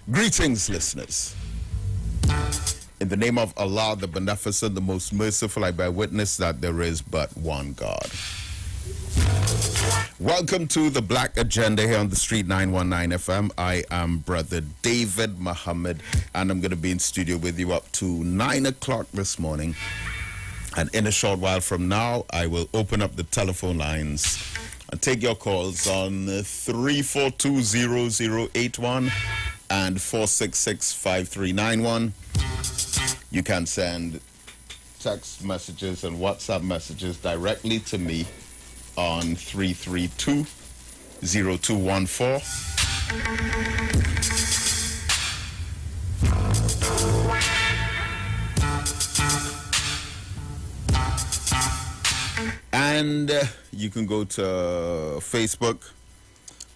Greetings, listeners. In the name of Allah, the Beneficent, the Most Merciful, I bear witness that there is but one God. Welcome to the Black Agenda here on the Street 919 FM. I am Brother David Muhammad, and I'm going to be in studio with you up to 9 o'clock this morning. And in a short while from now, I will open up the telephone lines and take your calls on 3420081 and 4665391. You can send text messages and WhatsApp messages directly to me on 3320214. And you can go to Facebook.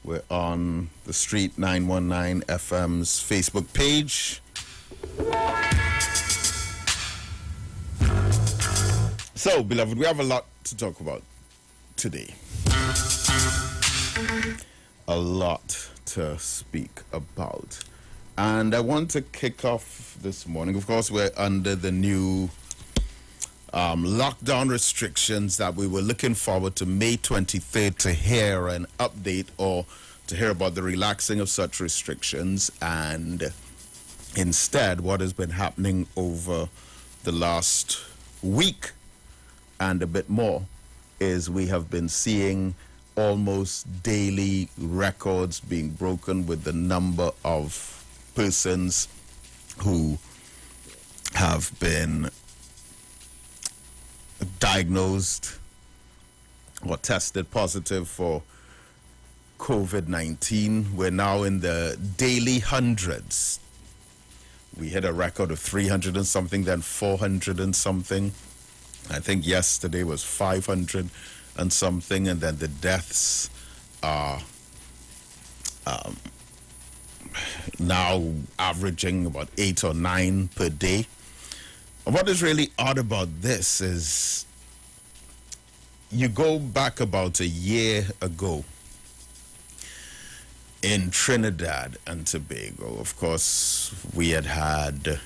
We're on the Street 919 FM's Facebook page. So, beloved, we have a lot to talk about today. A lot to speak about. And I want to kick off this morning. Of course, we're under the new lockdown restrictions that we were looking forward to May 23rd to hear an update or to hear about the relaxing of such restrictions. And instead, what has been happening over the last week and a bit more is we have been seeing almost daily records being broken with the number of persons who have been diagnosed or tested positive for COVID-19. We're now in the daily hundreds. We hit a record of 300 and something, then 400 and something. I think yesterday was 500 and something, and then the deaths are now averaging about 8 or 9 per day. What is really odd about this is you go back about a year ago in Trinidad and Tobago. Of course, we had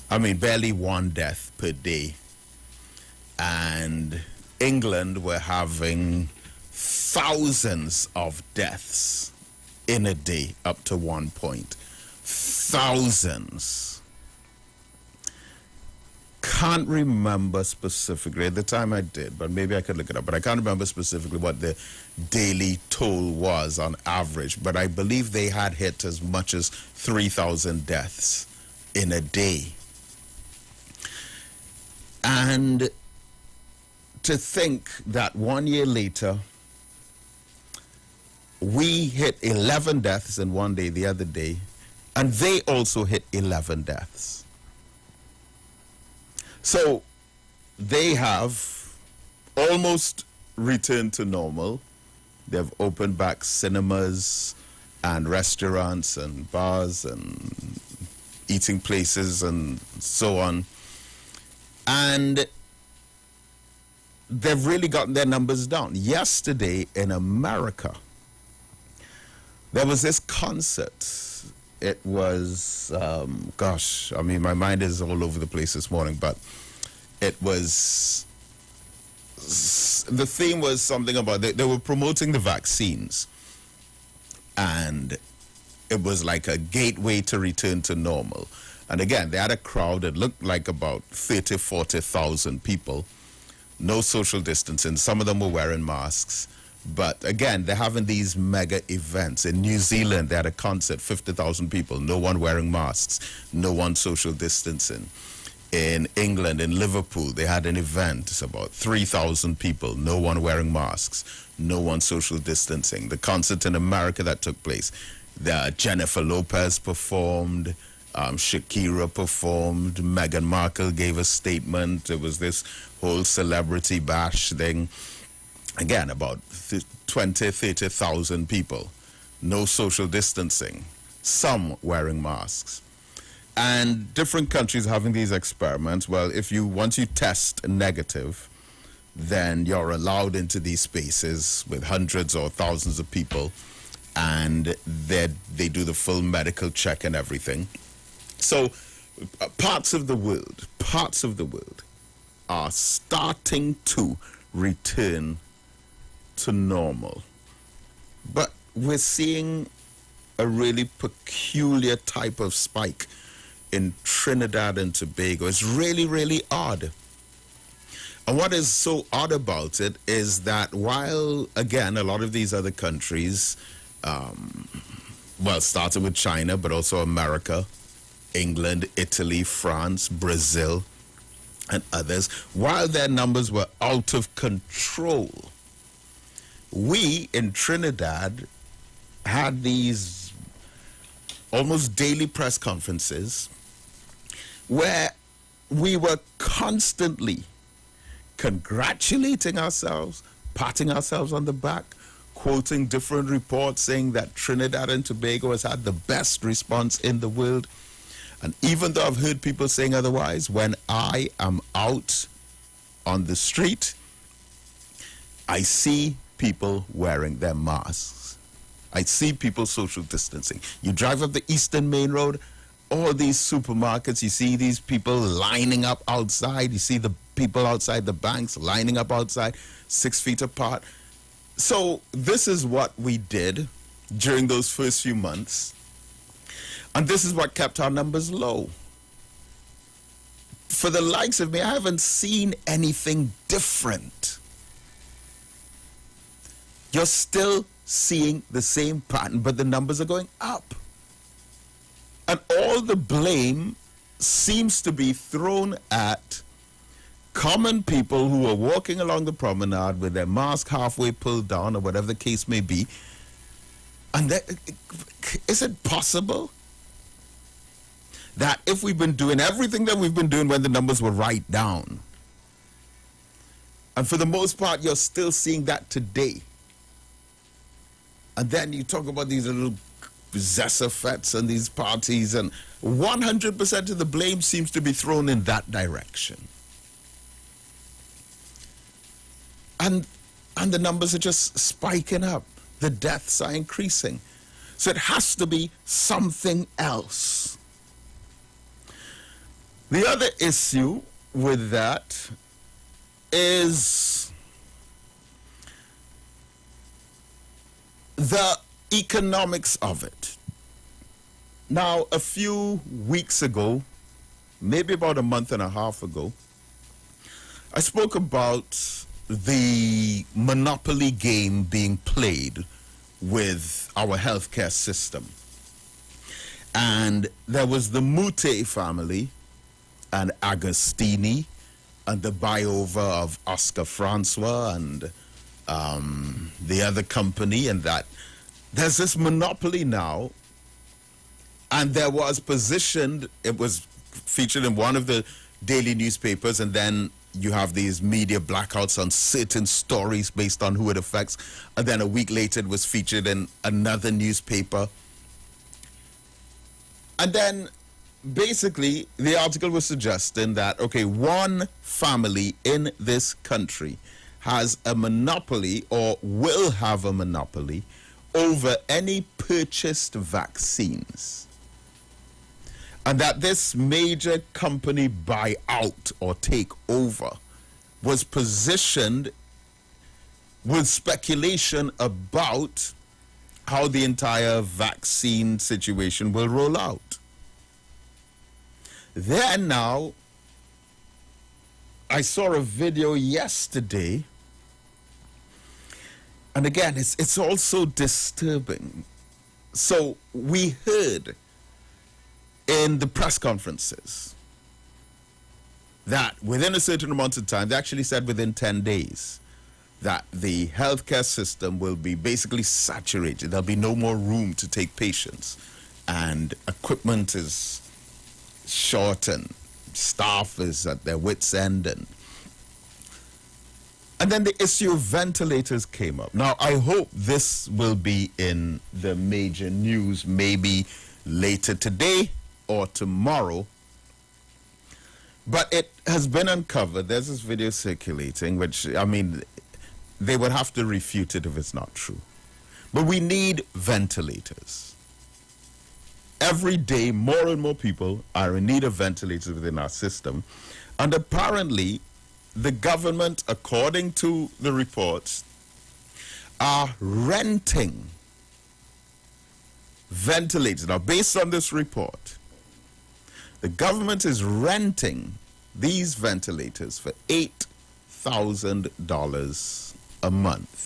barely 1 death per day. And England were having thousands of deaths in a day, up to 1 point. Thousands. Can't remember specifically at the time I did, but maybe I could look it up. But I can't remember specifically what the daily toll was on average. But I believe they had hit as much as 3,000 deaths in a day. And to think that 1 year later, we hit 11 deaths in one day the other day, and they also hit 11 deaths. So they have almost returned to normal. They've opened back cinemas and restaurants and bars and eating places and so on. And they've really gotten their numbers down. Yesterday in America, there was this concert. It was, my mind is all over the place this morning, but it was, the theme was something about, they were promoting the vaccines, and it was like a gateway to return to normal. And again, they had a crowd that looked like about 30,000, 40,000 people. No social distancing. Some of them were wearing masks. But again, they're having these mega events. In New Zealand, they had a concert, 50,000 people, no one wearing masks, no one social distancing. In England, in Liverpool, they had an event, it's about 3,000 people, no one wearing masks, no one social distancing. The concert in America that took place, Jennifer Lopez performed, Shakira performed, Meghan Markle gave a statement. It was this whole celebrity bash thing. Again, about 20, 30,000 people. No social distancing. Some wearing masks. And different countries having these experiments. Well, once you test negative, then you're allowed into these spaces with hundreds or thousands of people. and they do the full medical check and everything. So parts of the world are starting to return to normal. But we're seeing a really peculiar type of spike in Trinidad and Tobago. It's really, really odd. And what is so odd about it is that while, again, a lot of these other countries, started with China, but also America, England, Italy, France, Brazil, and others, while their numbers were out of control, we in Trinidad had these almost daily press conferences where we were constantly congratulating ourselves, patting ourselves on the back, quoting different reports saying that Trinidad and Tobago has had the best response in the world. And even though I've heard people saying otherwise, when I am out on the street, I see people wearing their masks. I see people social distancing. You drive up the Eastern Main Road, all these supermarkets, you see these people lining up outside. You see the people outside the banks lining up outside, 6 feet apart. So this is what we did during those first few months. And this is what kept our numbers low. For the likes of me, I haven't seen anything different. You're still seeing the same pattern, but the numbers are going up. And all the blame seems to be thrown at common people who are walking along the promenade with their mask halfway pulled down, or whatever the case may be. And is it possible that if we've been doing everything that we've been doing when the numbers were right down, and for the most part you're still seeing that today, and then you talk about these little zessa fets and these parties, and 100% of the blame seems to be thrown in that direction. And the numbers are just spiking up. The deaths are increasing. So it has to be something else. The other issue with that is the economics of it. Now, a few weeks ago, maybe about a month and a half ago, I spoke about the monopoly game being played with our healthcare system. And there was the Mute family and Agostini and the buyover of Oscar Francois and the other company, and that there's this monopoly now. And there was positioned, it was featured in one of the daily newspapers, and then you have these media blackouts on certain stories based on who it affects. And then a week later, it was featured in another newspaper. And then basically, the article was suggesting that, okay, one family in this country has a monopoly or will have a monopoly over any purchased vaccines. And that this major company buyout or takeover was positioned with speculation about how the entire vaccine situation will roll out. Then now, I saw a video yesterday, and again, it's also disturbing. So we heard in the press conferences that within a certain amount of time, they actually said within 10 days, that the healthcare system will be basically saturated. There'll be no more room to take patients, and equipment is short and staff is at their wits' end. And then the issue of ventilators came up. Now, I hope this will be in the major news maybe later today or tomorrow, but it has been uncovered. There's this video circulating, which, I mean, they would have to refute it if it's not true. But we need ventilators. Every day, more and more people are in need of ventilators within our system. And apparently, the government, according to the reports, are renting ventilators. Now, based on this report, the government is renting these ventilators for $8,000 a month.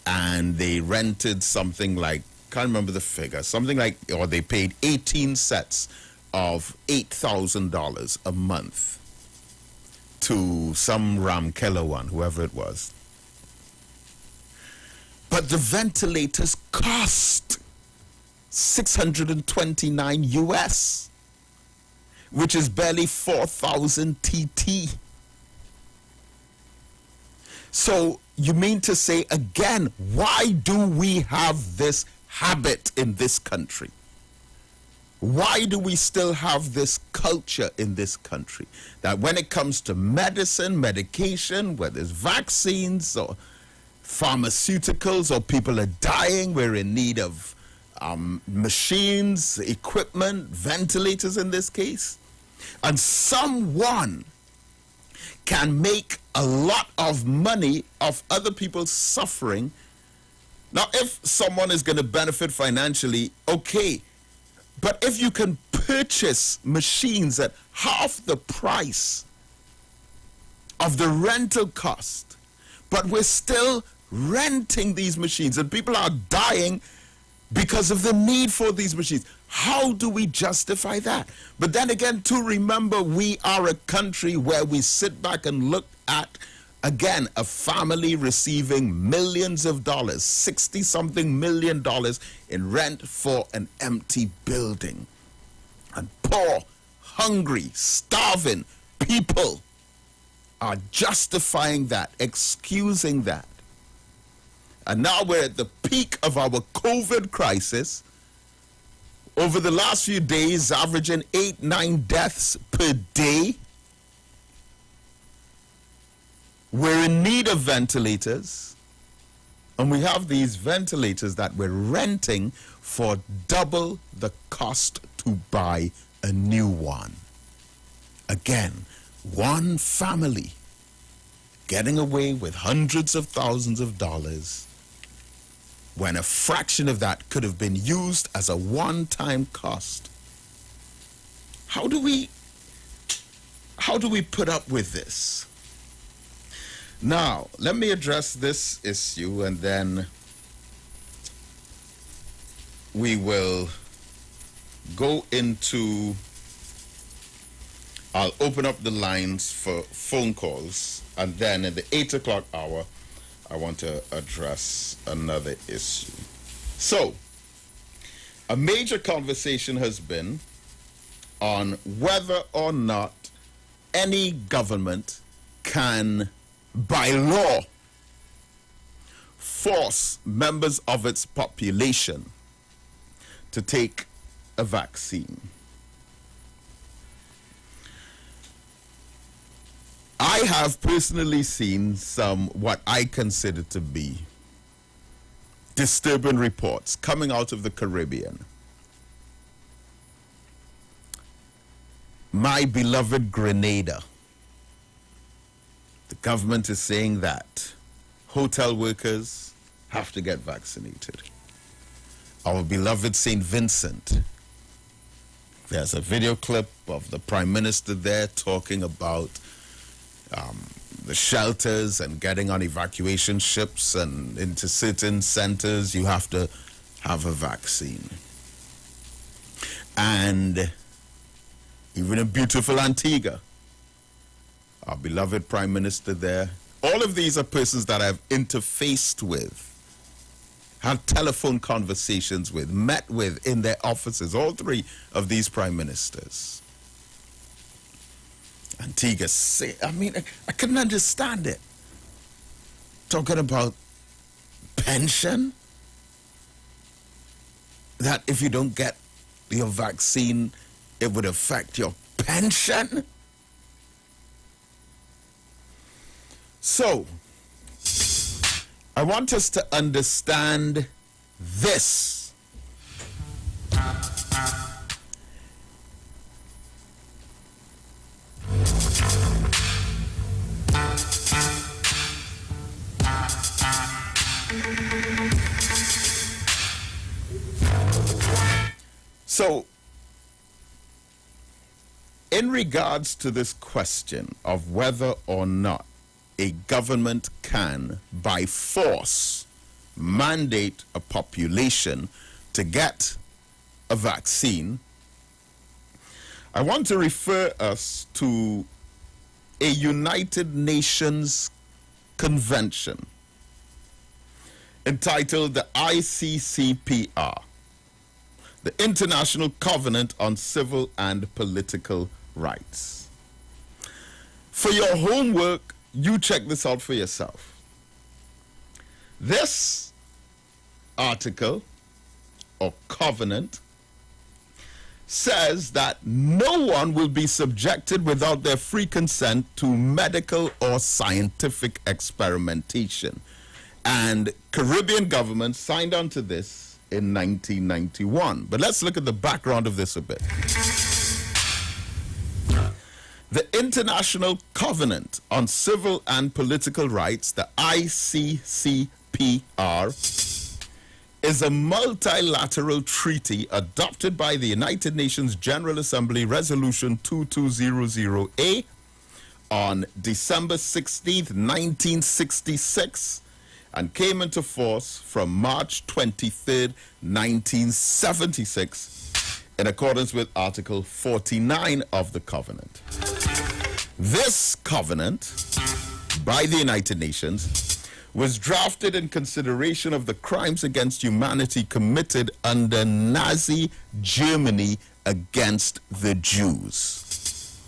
And they rented something like, can't remember the figure, something like, or they paid 18 sets of $8,000 a month to some Ramkela one, whoever it was. But the ventilators cost 629 US, which is barely 4,000 TT. So you mean to say, again, why do we have this habit in this country? Why do we still have this culture in this country that when it comes to medicine, medication, whether it's vaccines or pharmaceuticals, or people are dying, we're in need of machines, equipment, ventilators in this case, and someone can make a lot of money off other people's suffering. Now, if someone is going to benefit financially, okay, but if you can purchase machines at half the price of the rental cost, but we're still renting these machines and people are dying because of the need for these machines, how do we justify that? But then again, to remember, we are a country where we sit back and look at, again, a family receiving millions of dollars, 60-something million dollars in rent for an empty building. And poor, hungry, starving people are justifying that, excusing that. And now we're at the peak of our COVID crisis. Over the last few days, averaging 8-9 deaths per day. We're in need of ventilators. And we have these ventilators that we're renting for double the cost to buy a new one. Again, one family getting away with hundreds of thousands of dollars when a fraction of that could have been used as a one-time cost. How do we put up with this? Now, let me address this issue and then we will go into, I'll open up the lines for phone calls, and then at the 8 o'clock hour, I want to address another issue. So, a major conversation has been on whether or not any government can, by law, force members of its population to take a vaccine. I have personally seen some what I consider to be disturbing reports coming out of the Caribbean. My beloved Grenada, the government is saying that hotel workers have to get vaccinated. Our beloved St. Vincent, there's a video clip of the Prime Minister there talking about the shelters and getting on evacuation ships and into certain centers, you have to have a vaccine. And even in beautiful Antigua, our beloved Prime Minister there, all of these are persons that I've interfaced with, had telephone conversations with, met with in their offices, all three of these Prime Ministers. Antigua, I mean, I couldn't understand it. Talking about pension, that if you don't get your vaccine, it would affect your pension. So, I want us to understand this. So, in regards to this question of whether or not a government can, by force, mandate a population to get a vaccine, I want to refer us to a United Nations convention entitled the ICCPR, the International Covenant on Civil and Political Rights. For your homework, you check this out for yourself. This article or covenant says that no one will be subjected without their free consent to medical or scientific experimentation. And Caribbean governments signed on to this in 1991. But let's look at the background of this a bit. The International Covenant on Civil and Political Rights, the ICCPR, is a multilateral treaty adopted by the United Nations General Assembly Resolution 2200A on December 16th, 1966, and came into force from March 23rd, 1976, in accordance with Article 49 of the Covenant. This covenant, by the United Nations, was drafted in consideration of the crimes against humanity committed under Nazi Germany against the Jews.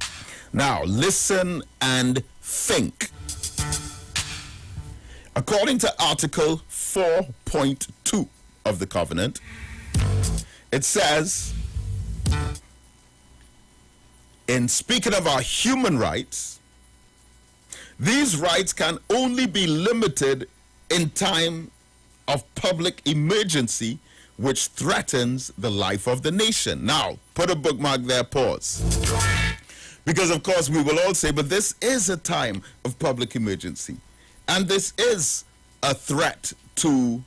Now, listen and think. According to Article 4.2 of the Covenant, it says, in speaking of our human rights, these rights can only be limited in time of public emergency which threatens the life of the nation. Now, put a bookmark there, pause. Because, of course, we will all say, but this is a time of public emergency. And this is a threat to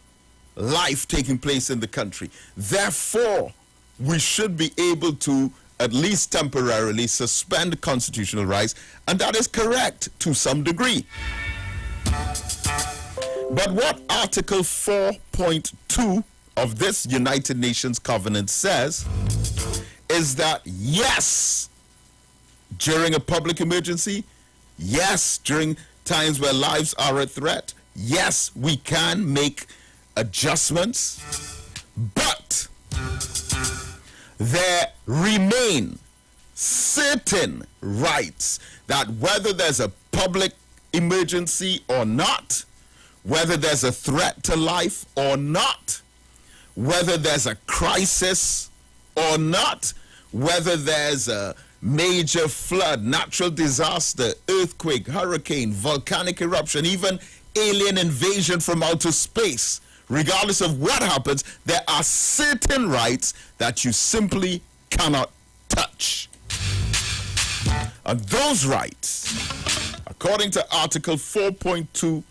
life taking place in the country. Therefore, we should be able to at least temporarily suspend constitutional rights, and that is correct to some degree. But what Article 4.2 of this United Nations Covenant says is that, yes, during a public emergency, yes, during times where lives are at threat, yes, we can make adjustments, but there remain certain rights that whether there's a public emergency or not, whether there's a threat to life or not, whether there's a crisis or not, whether there's a major flood, natural disaster, earthquake, hurricane, volcanic eruption, even alien invasion from outer space, regardless of what happens, there are certain rights that you simply cannot touch. And those rights, according to Article 4.2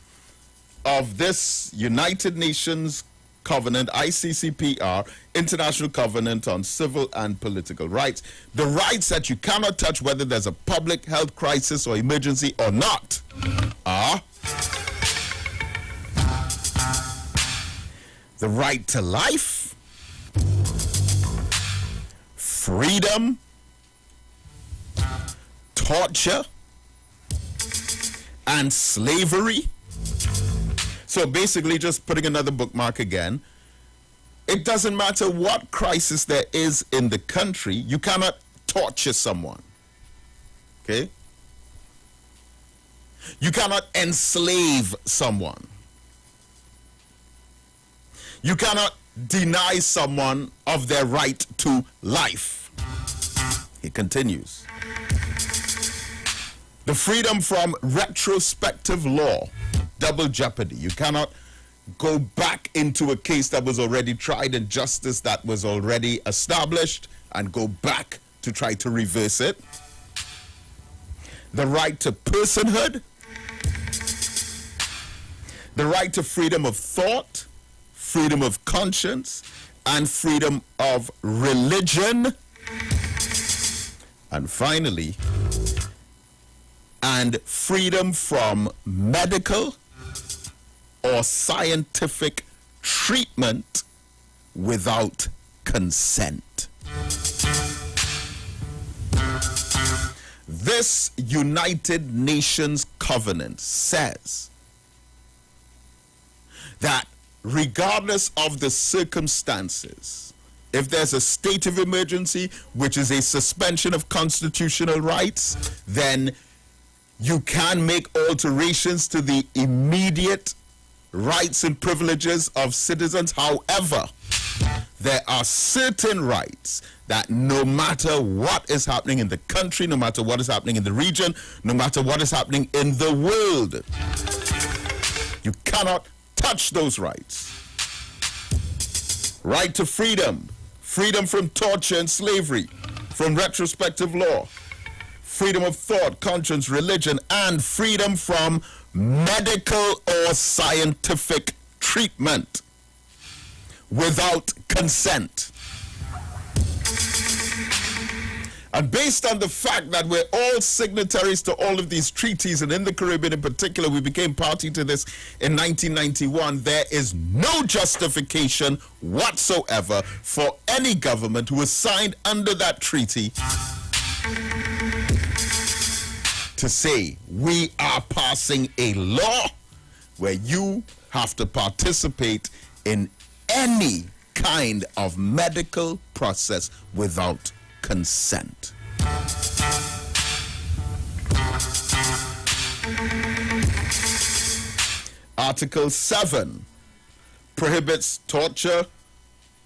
of this United Nations Covenant, ICCPR, International Covenant on Civil and Political Rights, the rights that you cannot touch whether there's a public health crisis or emergency or not are the right to life, freedom, torture, and slavery. So basically, just putting another bookmark again, it doesn't matter what crisis there is in the country, you cannot torture someone. Okay? You cannot enslave someone. You cannot deny someone of their right to life. He continues. The freedom from retrospective law, double jeopardy. You cannot go back into a case that was already tried and justice that was already established and go back to try to reverse it. The right to personhood, the right to freedom of thought, freedom of conscience, and freedom of religion. And finally, and freedom from medical or scientific treatment without consent. This United Nations covenant says that regardless of the circumstances, if there's a state of emergency, which is a suspension of constitutional rights, then you can make alterations to the immediate rights and privileges of citizens. However, there are certain rights that no matter what is happening in the country, no matter what is happening in the region, no matter what is happening in the world, you cannot touch those rights. Right to freedom, freedom from torture and slavery, from retrospective law, freedom of thought, conscience, religion, and freedom from medical or scientific treatment without consent. And based on the fact that we're all signatories to all of these treaties, and in the Caribbean in particular, we became party to this in 1991, there is no justification whatsoever for any government who is signed under that treaty to say we are passing a law where you have to participate in any kind of medical process without consent. Article 7 prohibits torture,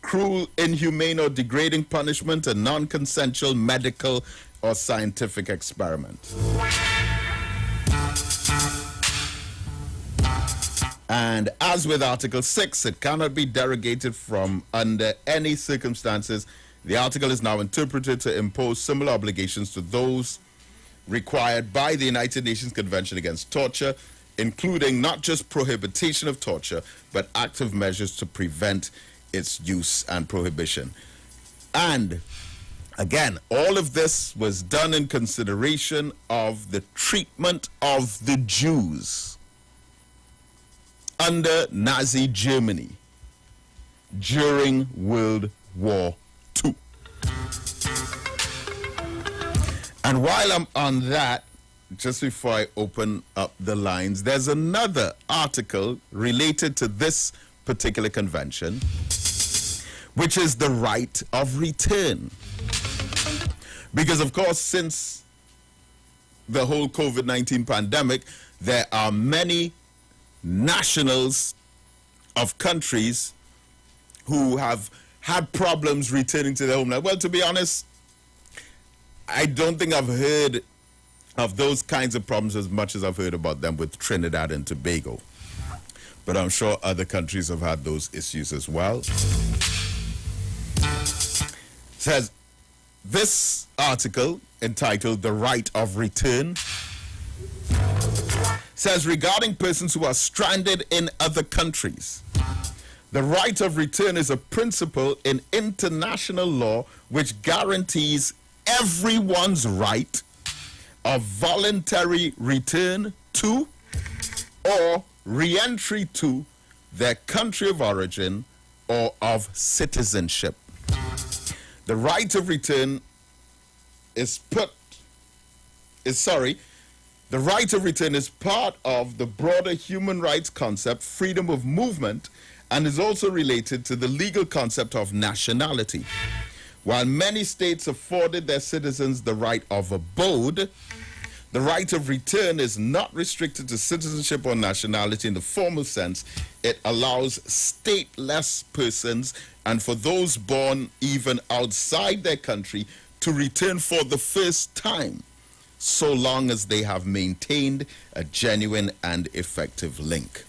cruel, inhumane, or degrading punishment, and non-consensual medical or scientific experiment. And as with Article 6, it cannot be derogated from under any circumstances. The article is now interpreted to impose similar obligations to those required by the United Nations Convention Against Torture, including not just prohibition of torture, but active measures to prevent its use and prohibition. And again, all of this was done in consideration of the treatment of the Jews under Nazi Germany during World War II. And while I'm on that, just before I open up the lines, there's another article related to this particular convention, which is the right of return. Because, of course, since the whole COVID-19 pandemic, there are many nationals of countries who have had problems returning to their homeland. Well, to be honest, I don't think I've heard of those kinds of problems as much as I've heard about them with Trinidad and Tobago. But I'm sure other countries have had those issues as well. Says this article entitled "The Right of Return" says regarding persons who are stranded in other countries, the right of return is a principle in international law which guarantees everyone's right of voluntary return to or re-entry to their country of origin or of citizenship. The right of return the right of return is part of the broader human rights concept, freedom of movement, and is also related to the legal concept of nationality. While many states afforded their citizens the right of abode, the right of return is not restricted to citizenship or nationality in the formal sense. It allows stateless persons and for those born even outside their country to return for the first time, so long as they have maintained a genuine and effective link.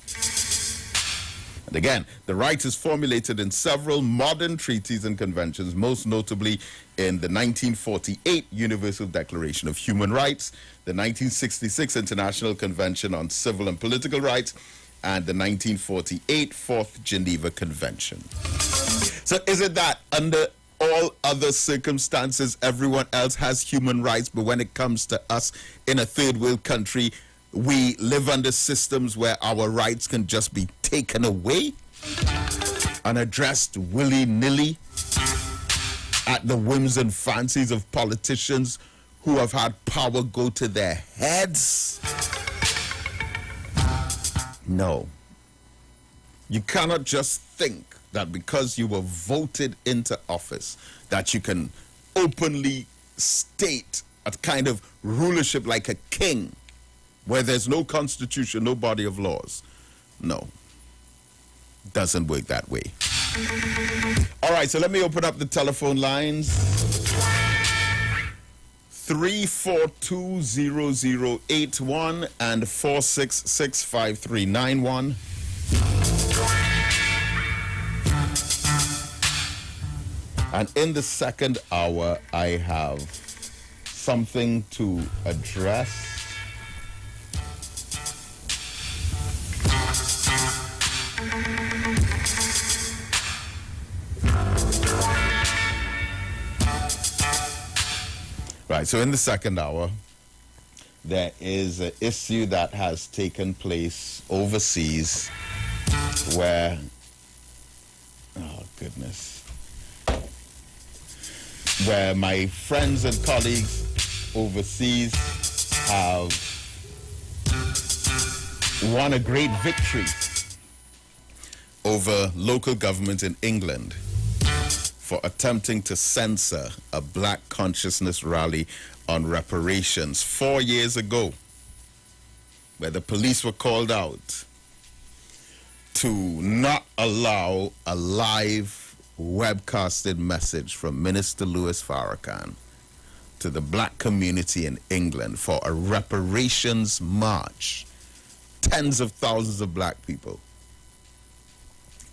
Again, the right is formulated in several modern treaties and conventions, most notably in the 1948 Universal Declaration of Human Rights, the 1966 International Convention on Civil and Political Rights, and the 1948 Fourth Geneva Convention. So is it that under all other circumstances, everyone else has human rights, but when it comes to us in a third world country, we live under systems where our rights can just be taken away, unaddressed willy-nilly, at the whims and fancies of politicians who have had power go to their heads? No. You cannot just think that because you were voted into office that you can openly state a kind of rulership like a king, where there's no constitution, no body of laws. No. Doesn't work that way. All right, so let me open up the telephone lines. 3420081 and 4665391. And in the second hour, I have something to address. Right, so in the second hour, there is an issue that has taken place overseas where, oh goodness, where my friends and colleagues overseas have won a great victory over local government in England for attempting to censor a black consciousness rally on reparations 4 years ago, where the police were called out to not allow a live webcasted message from Minister Louis Farrakhan to the black community in England for a reparations march. Tens of thousands of black people.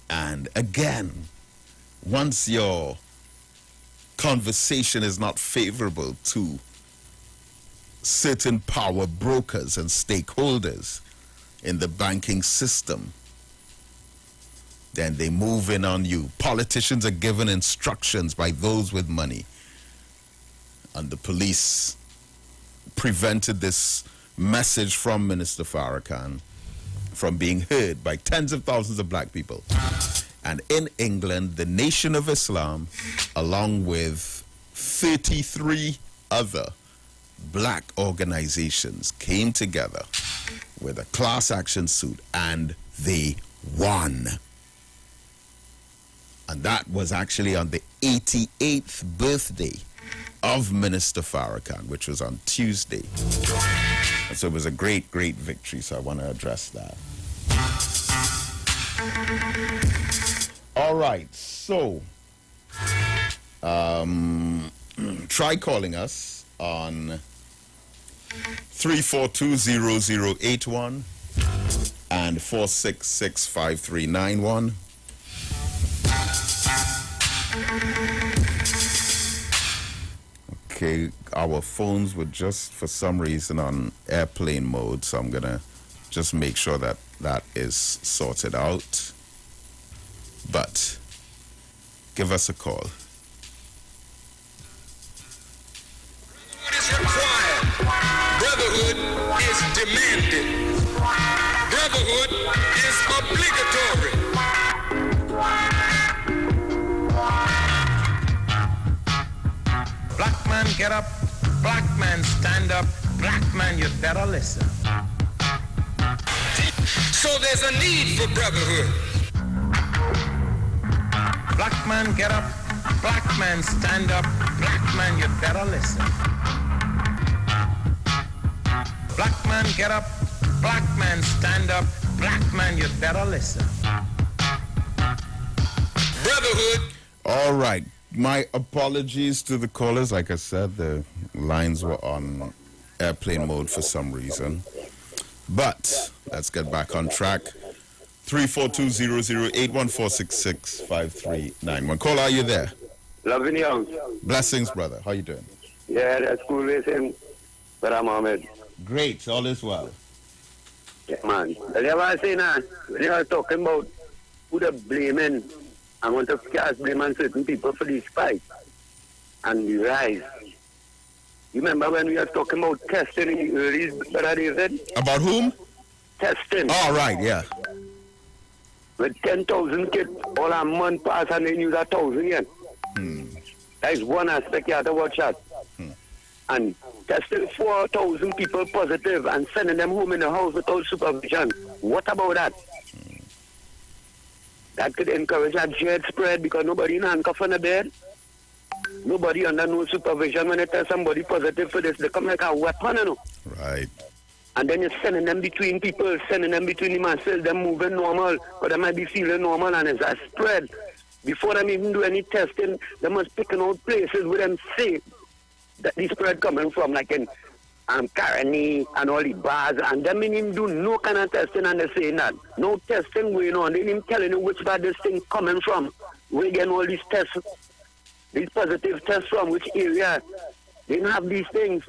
And again, once your conversation is not favorable to certain power brokers and stakeholders in the banking system, then they move in on you. Politicians are given instructions by those with money. And the police prevented this message from Minister Farrakhan from being heard by tens of thousands of black people. And in England, the Nation of Islam, along with 33 other black organizations, came together with a class action suit, and they won. And that was actually on the 88th birthday of Minister Farrakhan, which was on Tuesday. And so it was a great, great victory, so I want to address that. All right, so try calling us on 3420081 and 4665391. Okay, our phones were just for some reason on airplane mode, so I'm gonna just make sure that that is sorted out. But give us a call. Brotherhood is demanded. Brotherhood is obligatory. Black man get up, black man stand up, black man you better listen. So there's a need for brotherhood. Black man get up, black man stand up, black man you better listen. Black man get up, black man stand up, black man you better listen. Brotherhood. All right, my apologies to the callers. Like I said, the lines were on airplane mode for some reason. But let's get back on track. 342-00-81466-5391. Call, are you there? Loving you. Blessings, brother. How you doing? Yeah, that's cool racing. But I'm Ahmed. Great. All is well. Yeah, man. That's what I say now. When you are talking about who the blaming, I want to cast blame on certain people for this fight and the rise. You remember when we were talking about testing in the early, Brother David? About whom? Testing. Oh, right, yeah. With 10,000 kids, all a month pass and they use 1,000 yen. That is one aspect you have to watch out. And testing 4,000 people positive and sending them home in the house without supervision. What about that? That could encourage a jet spread because nobody in handcuff on the bed. Nobody under no supervision. When they tell somebody positive for this, they come like a weapon, you know. Right. And then you're sending them between people, sending them between the muscles, them moving normal, but they might be feeling normal and it's a spread. Before them even do any testing, they must pick out places where them say that the spread coming from, like in Caroni and all the bars, and them ain't even do no kind of testing and they saying that. No testing going on. They ain't even telling you which bar this thing coming from. Where getting all these tests, these positive tests from, which area. They don't have these things.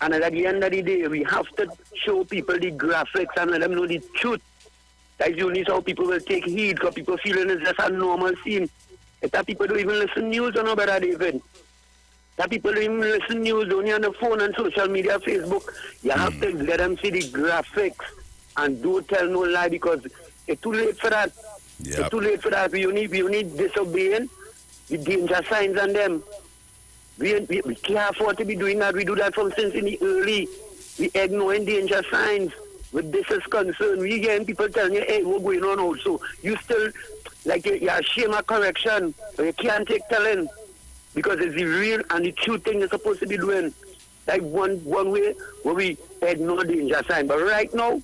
And at the end of the day, we have to show people the graphics and let them know the truth. That's only how people will take heed, because people feeling it's just a normal scene. If that people don't even listen news, or no, Brother David. That people don't even listen news, only on the phone and social media, Facebook. You have to let them see the graphics and don't tell no lie, because it's too late for that. Yep. It's too late for that. We only disobeying the danger signs on them. We can't afford to be doing that. We do that from since in the early. We ignoring danger signs. With this is concerned, we getting people telling you, hey, what's going on also? You still, like, you're ashamed of correction, but you can't take telling, because it's the real and the true thing you're supposed to be doing. Like one way where we ignore danger sign. But right now,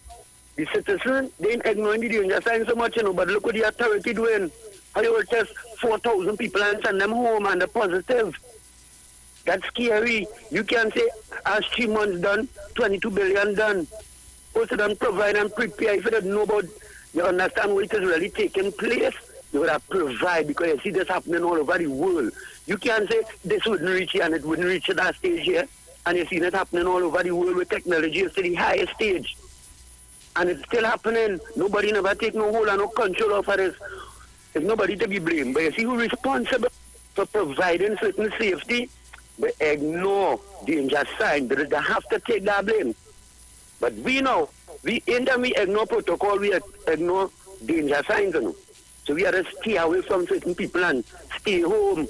the citizens, they ain't ignoring the danger sign so much, you know, but look what the authority doing. How you will test 4,000 people and send them home and they're positive. That's scary. You can't say, as 3 months done, 22 billion done. Also don't provide and prepare. If you don't know about, you understand what is really taking place, you would have provide, because you see this happening all over the world. You can't say this wouldn't reach here and it wouldn't reach at that stage here. And you see it happening all over the world with technology is to the highest stage. And it's still happening. Nobody never take no hold and no control over this. There's nobody to be blamed. But you see who's responsible for providing certain safety, but ignore danger sign. They have to take that blame. But we know, we ignore protocol, we ignore danger signs, you know. So we have to stay away from certain people and stay home.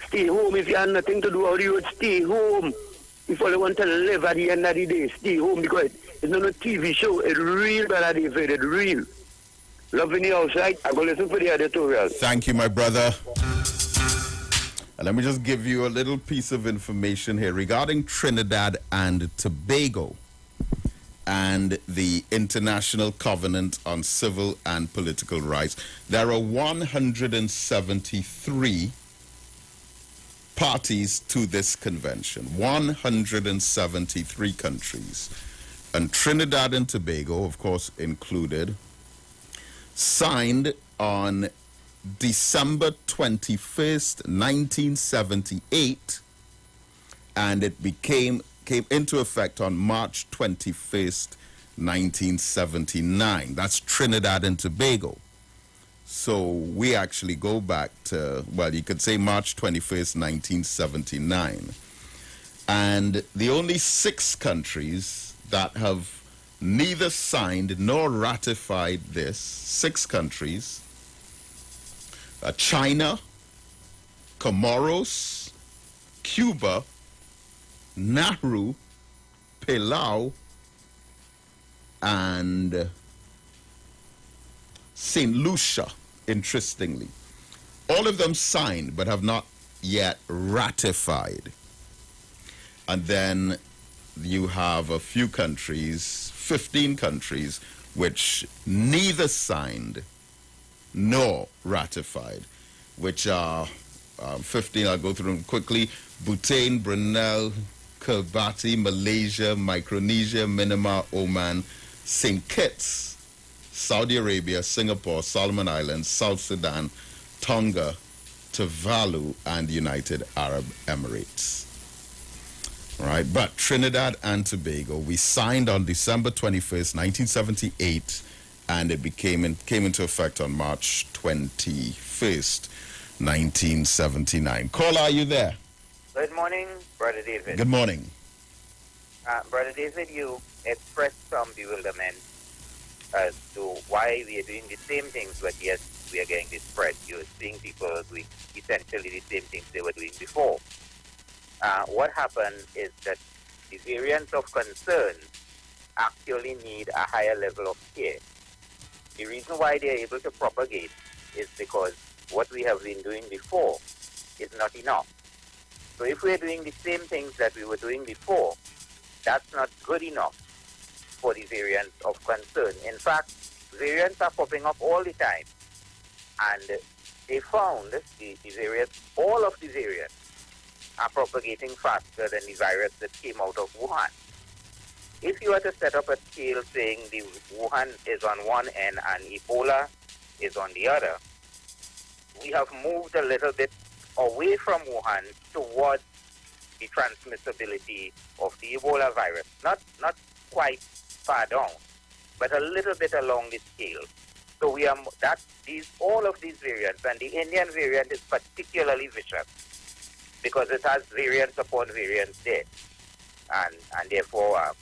Stay home. If you have nothing to do out you would stay home. If you want to live at the end of the day, stay home, because it's not a TV show. It's real, Brother David. It's real. Loving you outside. I go listen for the editorial. Thank you, my brother. And let me just give you a little piece of information here regarding Trinidad and Tobago and the International Covenant on Civil and Political Rights. There are 173 parties to this convention, 173 countries. And Trinidad and Tobago, of course, included, signed on December 21st, 1978, and it came into effect on March 21st, 1979. That's Trinidad and Tobago. So we actually go back to, well, you could say March 21st, 1979. And the only 6 countries that have neither signed nor ratified this, 6 countries, China, Comoros, Cuba, Nauru, Palau, and St. Lucia, interestingly. All of them signed but have not yet ratified. And then you have a few countries, 15 countries, which neither signed nor ratified, which are 15, I'll go through them quickly: Bhutan, Brunei, Kiribati, Malaysia, Micronesia, Myanmar, Oman, St. Kitts, Saudi Arabia, Singapore, Solomon Islands, South Sudan, Tonga, Tuvalu, and United Arab Emirates. All right, but Trinidad and Tobago, we signed on December 21st, 1978, and it came into effect on March 21st, 1979. Caller, are you there? Good morning, Brother David. Good morning. Brother David, you expressed some bewilderment as to why we are doing the same things, but yet we are getting this spread. You're seeing people doing essentially the same things they were doing before. What happened is that the variants of concern actually need a higher level of care. The reason why they are able to propagate is because what we have been doing before is not enough. So if we are doing the same things that we were doing before, that's not good enough for the variants of concern. In fact, variants are popping up all the time. And they found the variants, all of the variants are propagating faster than the virus that came out of Wuhan. If you were to set up a scale saying the Wuhan is on one end and Ebola is on the other, we have moved a little bit away from Wuhan towards the transmissibility of the Ebola virus. Not quite far down, but a little bit along the scale. So we are all of these variants, and the Indian variant is particularly vicious because it has variants upon variants there, and therefore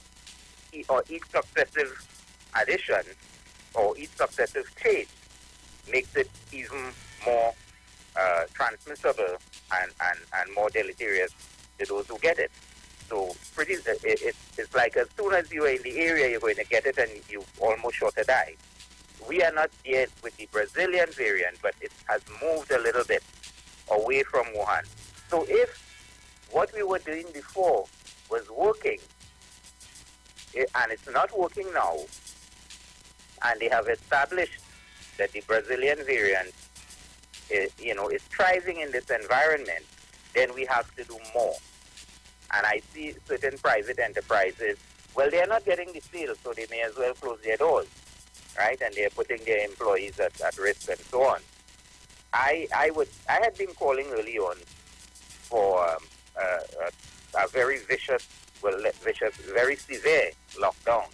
each successive addition or each successive change makes it even more transmissible and more deleterious to those who get it. So it's like as soon as you are in the area, you're going to get it and you almost sure to die. We are not yet with the Brazilian variant, but it has moved a little bit away from Wuhan. So if what we were doing before was working, and it's not working now, and they have established that the Brazilian variant is thriving in this environment, then we have to do more. And I see certain private enterprises, well, they're not getting the sales, so they may as well close their doors, right? And they're putting their employees at risk and so on. I had been calling early on for a very vicious, very severe lockdown,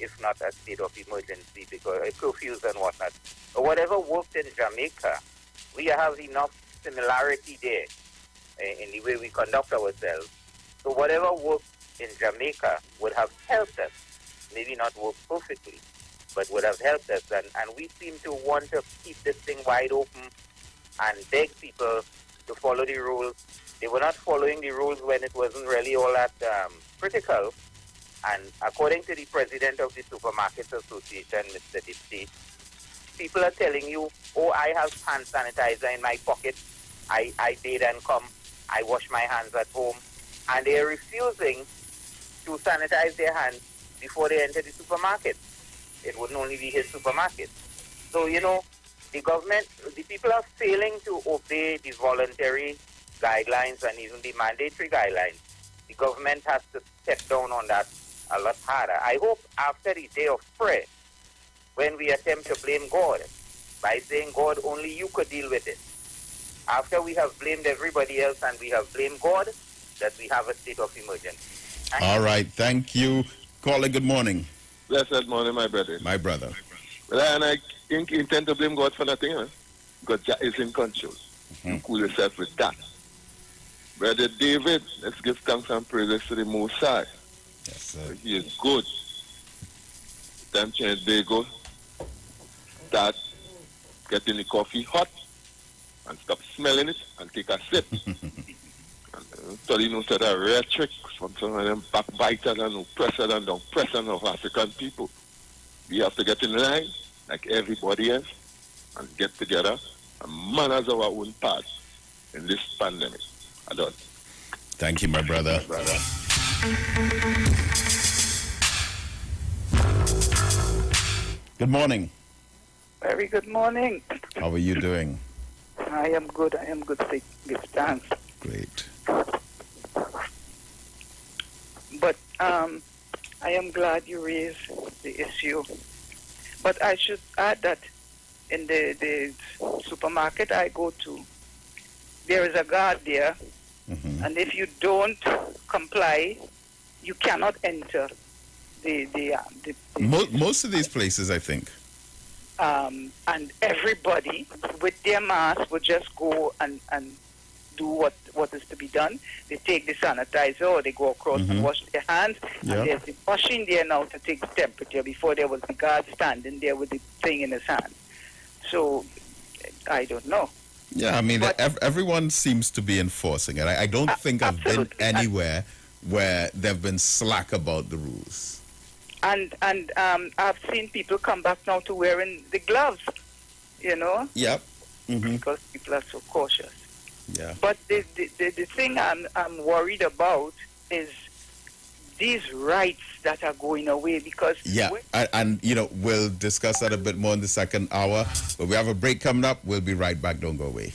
if not a state of emergency, because curfews and whatnot. But whatever worked in Jamaica, we have enough similarity there in the way we conduct ourselves. So whatever worked in Jamaica would have helped us. Maybe not work perfectly, but would have helped us. And we seem to want to keep this thing wide open and beg people to follow the rules. They were not following the rules when it wasn't really all that critical. And according to the president of the Supermarkets Association, Mr. Dipsy, people are telling you, oh, I have hand sanitizer in my pocket. I bathe and come. I wash my hands at home. And they are refusing to sanitize their hands before they enter the supermarket. It wouldn't only be his supermarket. So, the government, the people are failing to obey the voluntary guidelines and even the mandatory guidelines. The government has to step down on that a lot harder. I hope after the day of prayer, when we attempt to blame God by saying, God, only you could deal with it. After we have blamed everybody else and we have blamed God, that we have a state of emergency. All right, thank you. Caller, good morning. Blessed morning, my brother. My brother. Well, and I intend to blame God for nothing, because Jah is in control. You cool yourself with that. Brother David, let's give thanks and praises to the Most High. Yes, sir. He is good. Time change day go. Start getting the coffee hot and stop smelling it and take a sip. Study no set of rare tricks from some of them backbiters and oppressors and oppressors of African people. We have to get in line like everybody else and get together and manage our own part in this pandemic. I don't. Thank you, my brother. Good morning. Very good morning. How are you doing? I am good. Give thanks. Great. But I am glad you raised the issue But I should add that in the supermarket I go to, there is a guard there, and if you don't comply, you cannot enter Most of these places, I think. And everybody with their mask would just go and do what is to be done. They take the sanitizer or they go across and wash their hands. Yeah. And there's the machine there now to take the temperature. Before there was the guard standing there with the thing in his hand. So I don't know. Yeah, I mean, everyone seems to be enforcing it. I don't think I've been absolutely. anywhere where they've been slack about the rules. And I've seen people come back now to wearing the gloves, you know, Yep. because people are so cautious. Yeah. But the thing I'm worried about is these rights that are going away because Yeah, and you know, we'll discuss that a bit more in the second hour. But we have a break coming up. We'll be right back. Don't go away.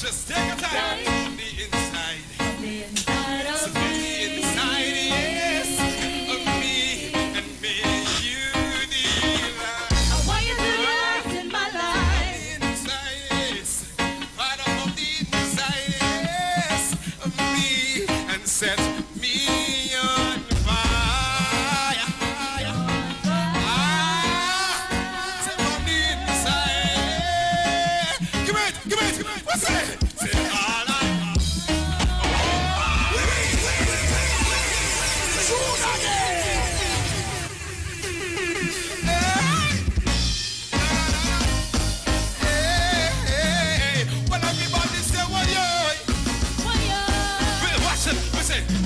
Just take a time from the inside. So from the inside, yes, of me and me, you delight. I want you to delight in my life. The inside, yes, right up of the inside, yes, of me, and set me on fire. Set from the inside. Give it, what's that?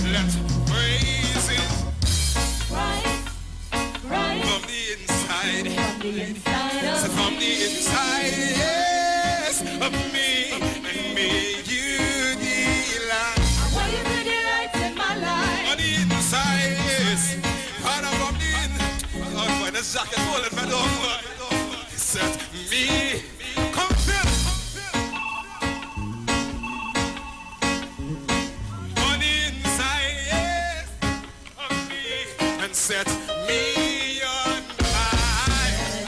Let's praise it from the inside. So from the inside, yes, of me and me, you delight. I want you to delight in my life. On the inside, yes, right up from the inside. Oh, boy, this jacket holding my dog. Set me, come feel. Set me on fire.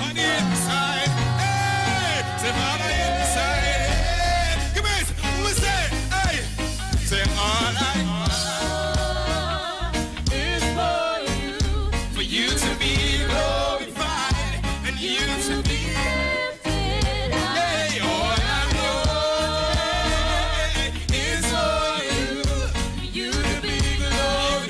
On the inside. Hey, say on the inside. Hey, come here. Who say? Hey, say all I want is for you to be glorified and you to be lifted up. Hey, all I know is for you to be glorified.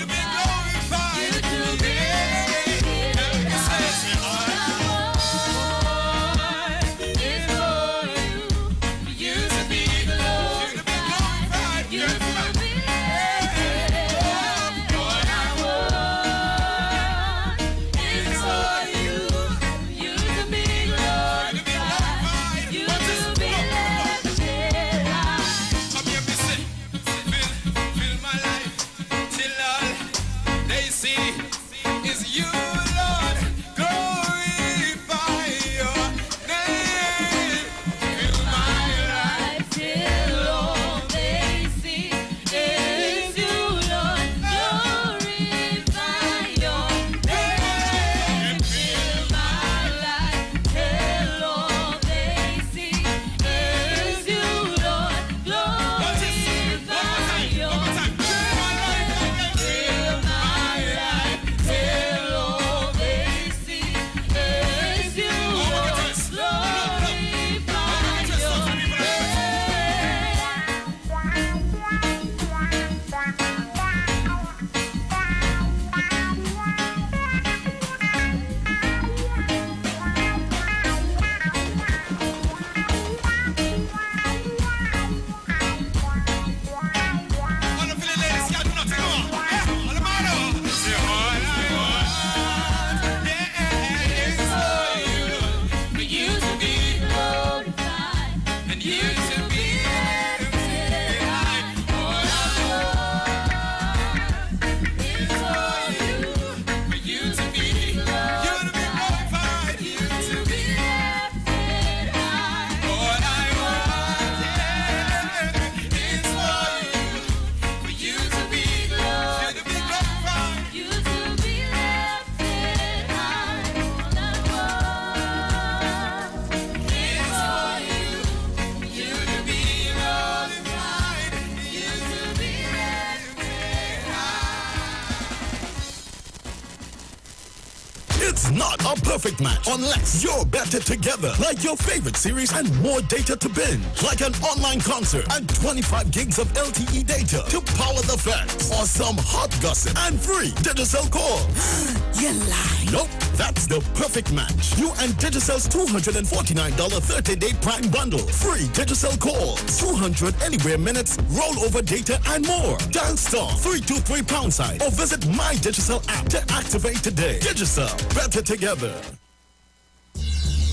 a perfect match unless you're better together. Like your favorite series and more data to binge. Like an online concert and 25 gigs of LTE data to power the facts. Or some hot gossip and free Digicel calls. You lie. Nope, that's the perfect match. You and Digicel's $249 30-day Prime bundle. Free Digicel calls, 200 anywhere minutes, rollover data and more. Dial star 323 # or visit My Digicel app to activate today. Digicel, better together.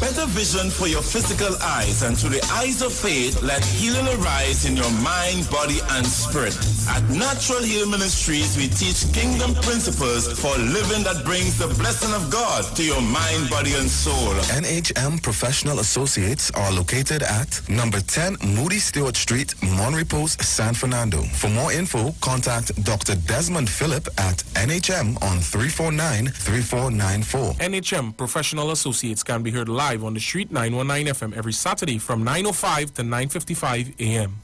Better vision for your physical eyes, and through the eyes of faith, let healing arise in your mind, body, and spirit. At Natural Heal Ministries, we teach kingdom principles for living that brings the blessing of God to your mind, body, and soul. NHM Professional Associates are located at number 10 Moody Stewart Street, Monterey Post, San Fernando. For more info, contact Dr. Desmond Phillip at NHM on 349-3494. NHM Professional Associates can be heard live on the Street 919 FM every Saturday from 9:05 to 9:55 a.m.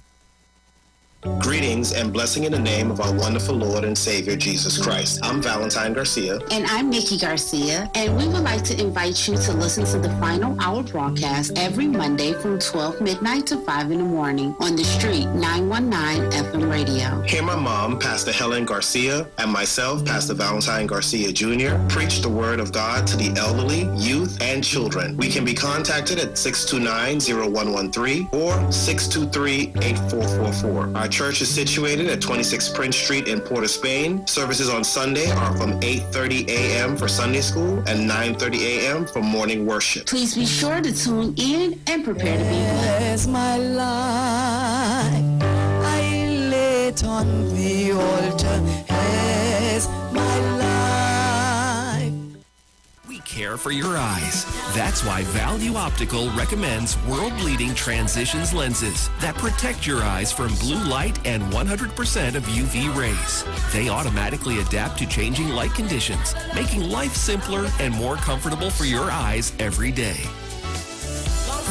Greetings and blessing in the name of our wonderful Lord and Savior, Jesus Christ. I'm Valentine Garcia. And I'm Nikki Garcia. And we would like to invite you to listen to the Final Hour broadcast every Monday from 12 midnight to 5 in the morning on the Street 919 FM radio. Hear my mom, Pastor Helen Garcia, and myself, Pastor Valentine Garcia Jr., preach the word of God to the elderly, youth, and children. We can be contacted at 629-0113 or 623-8444. Our church is situated at 26 Prince Street in Port of Spain. Services on Sunday are from 8:30 a.m. for Sunday school and 9:30 a.m. for morning worship. Please be sure to tune in and prepare to be blessed. My life, I lay it on the altar as my life. We care for your eyes. That's why Value Optical recommends world-leading transitions lenses that protect your eyes from blue light and 100% of UV rays. They automatically adapt to changing light conditions, making life simpler and more comfortable for your eyes every day.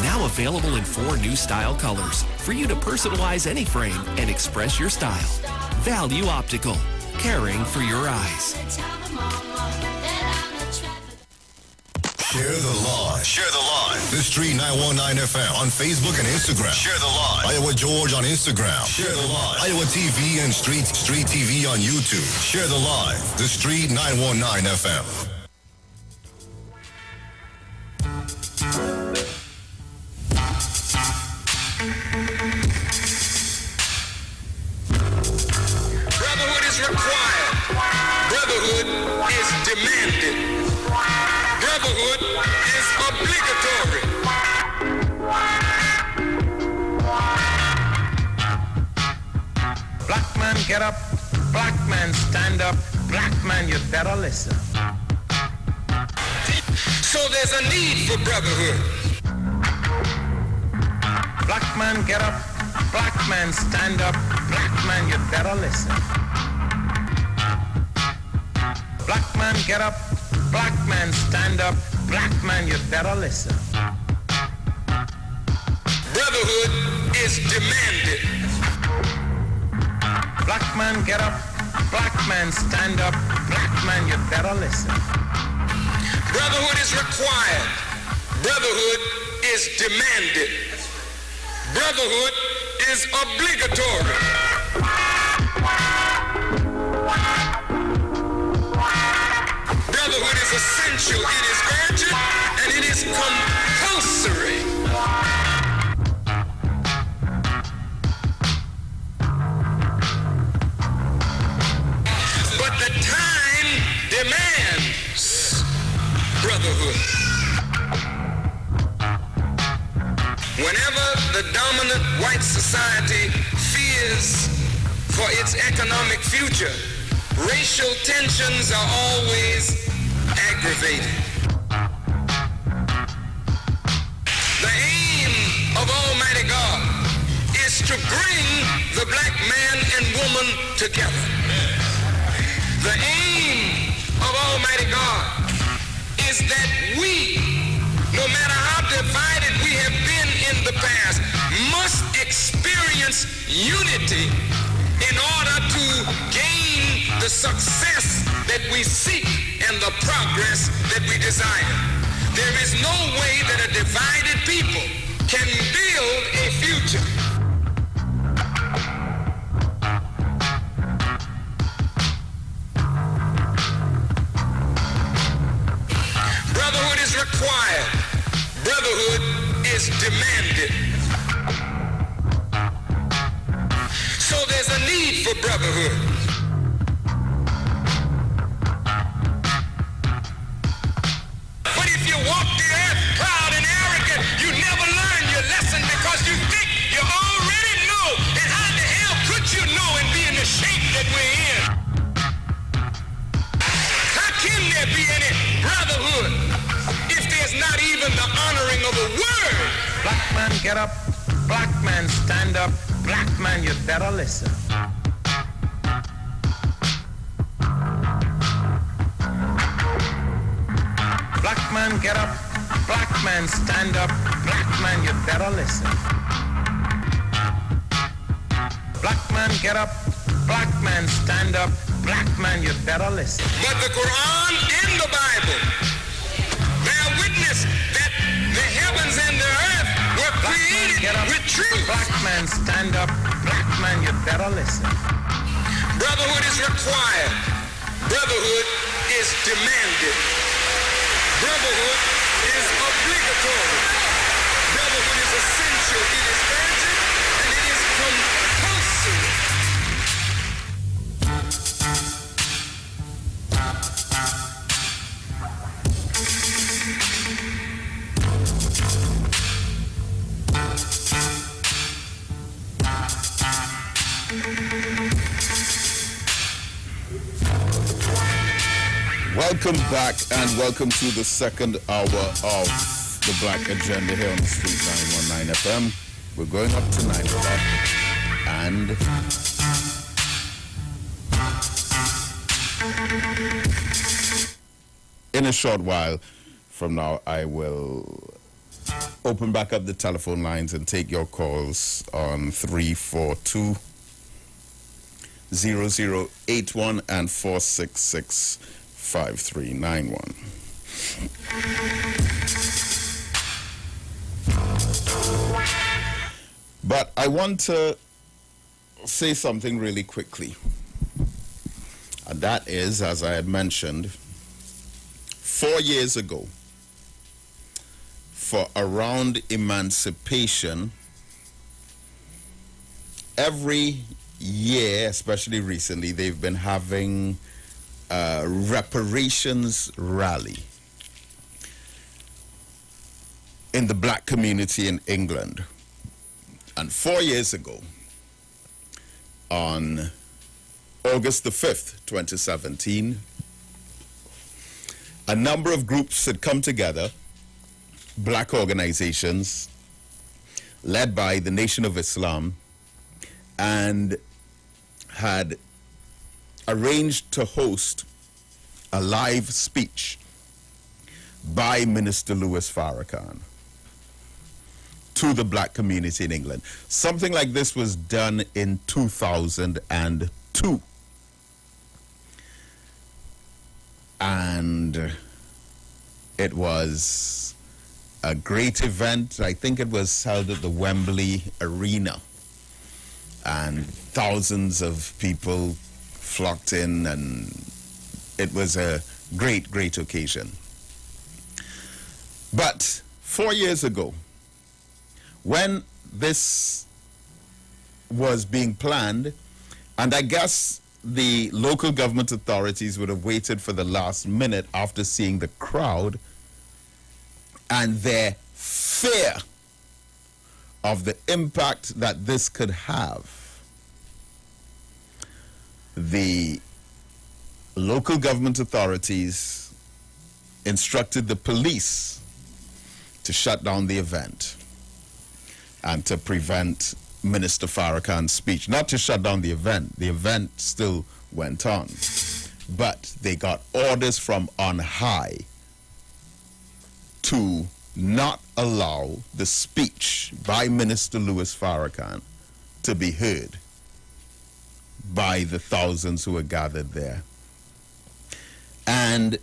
Now available in 4 new style colors for you to personalize any frame and express your style. Value Optical, caring for your eyes. Share the live. Share the live. The Street 919 FM on Facebook and Instagram. Share the live. Iowa George on Instagram. Share the live. Iwer TV and Street TV on YouTube. Share the live. The Street 919 FM. Brotherhood is required. Brotherhood is demanded. Brotherhood is obligatory. Black man get up, black man stand up, black man you better listen. So there's a need for brotherhood. Black man get up, black man stand up, black man you better listen. Black man get up, black man stand up, black man you better listen. Brotherhood is demanded. Black man get up, black man stand up, black man you better listen. Brotherhood is required. Brotherhood is demanded. Brotherhood is obligatory. Brotherhood is essential, it is urgent, and it is compulsory. But the time demands brotherhood. Whenever the dominant white society fears for its economic future, racial tensions are always aggravated. The aim of Almighty God is to bring the black man and woman together. The aim of Almighty God is that we, no matter how divided we have been in the past, must experience unity in order to gain the success that we seek. and the progress that we desire. There is no way that a divided people can build a future. Brotherhood is required. Brotherhood is demanded. So there's a need for brotherhood. But if you walk the earth proud and arrogant, you never learn your lesson because you think you already know. And how the hell could you know and be in the shape that we're in? How can there be any brotherhood if there's not even the honoring of a word? Black man, get up. Black man, stand up. Black man, you better listen. Black man, get up. Black man, stand up. Black man, you better listen. Black man, get up. Black man, stand up. Black man, you better listen. But the Quran and the Bible bear witness that the heavens and the earth were created with truth. Black man, stand up. Black man, you better listen. Brotherhood is required. Brotherhood is demanded. Brotherhood is obligatory. Brotherhood is essential. It is urgent and it is compulsory. Welcome back and welcome to the second hour of the Black Agenda here on the Street 919 FM. We're going up to 9 o'clock and in a short while from now I will open back up the telephone lines and take your calls on 342 0081 and 466 5391. But I want to say something really quickly. And that is, as I had mentioned, 4 years ago, for around emancipation, every year, especially recently, they've been having reparations rally in the black community in England. And 4 years ago, on August the 5th, 2017, a number of groups had come together, black organizations, led by the Nation of Islam, and had arranged to host a live speech by Minister Louis Farrakhan to the black community in England. Something like this was done in 2002. And it was a great event. I think it was held at the Wembley Arena. And thousands of people flocked in, and it was a great, great occasion. But 4 years ago, when this was being planned, and I guess the local government authorities would have waited for the last minute after seeing the crowd and their fear of the impact that this could have. The local government authorities instructed the police to shut down the event and to prevent Minister Farrakhan's speech. Not to shut down the event still went on, but they got orders from on high to not allow the speech by Minister Louis Farrakhan to be heard by the thousands who were gathered there. And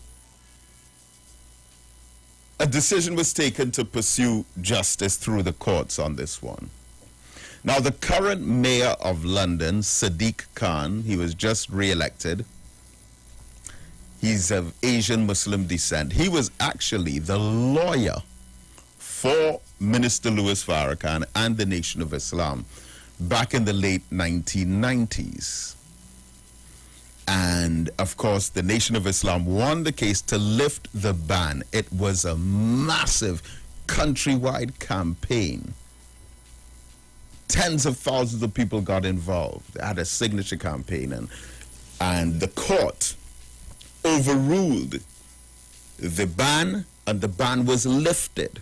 a decision was taken to pursue justice through the courts on this one. Now, the current mayor of London, Sadiq Khan, he was just re-elected. He's of Asian Muslim descent. He was actually the lawyer for Minister Louis Farrakhan and the Nation of Islam back in the late 1990s. And, of course, the Nation of Islam won the case to lift the ban. It was a massive countrywide campaign. Tens of thousands of people got involved. They had a signature campaign, and the court overruled the ban, and the ban was lifted.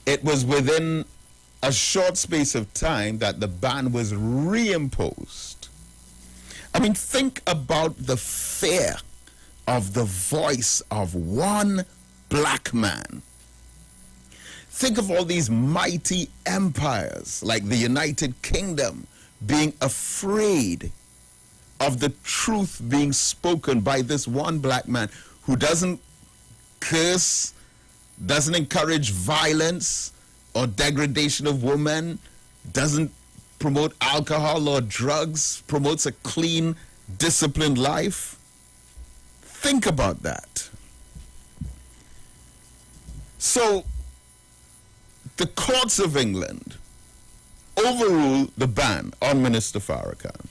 It was within a short space of time that the ban was reimposed. I mean, think about the fear of the voice of one black man. Think of all these mighty empires like the United Kingdom being afraid of the truth being spoken by this one black man who doesn't curse, doesn't encourage violence or degradation of women, doesn't promote alcohol or drugs, promotes a clean, disciplined life. Think about that. So, the courts of England overruled the ban on Minister Farrakhan.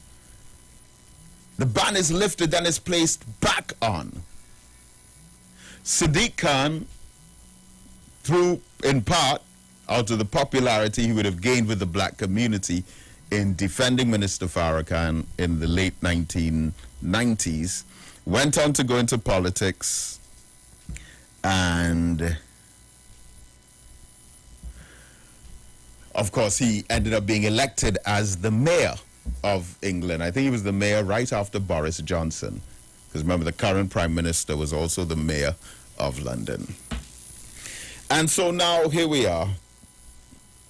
The ban is lifted, then is placed back on. Sadiq Khan, through, in part, out of the popularity he would have gained with the black community in defending Minister Farrakhan in the late 1990s, went on to go into politics, and of course he ended up being elected as the mayor of England. I think he was the mayor right after Boris Johnson, because remember the current prime minister was also the mayor of London. And so now here we are,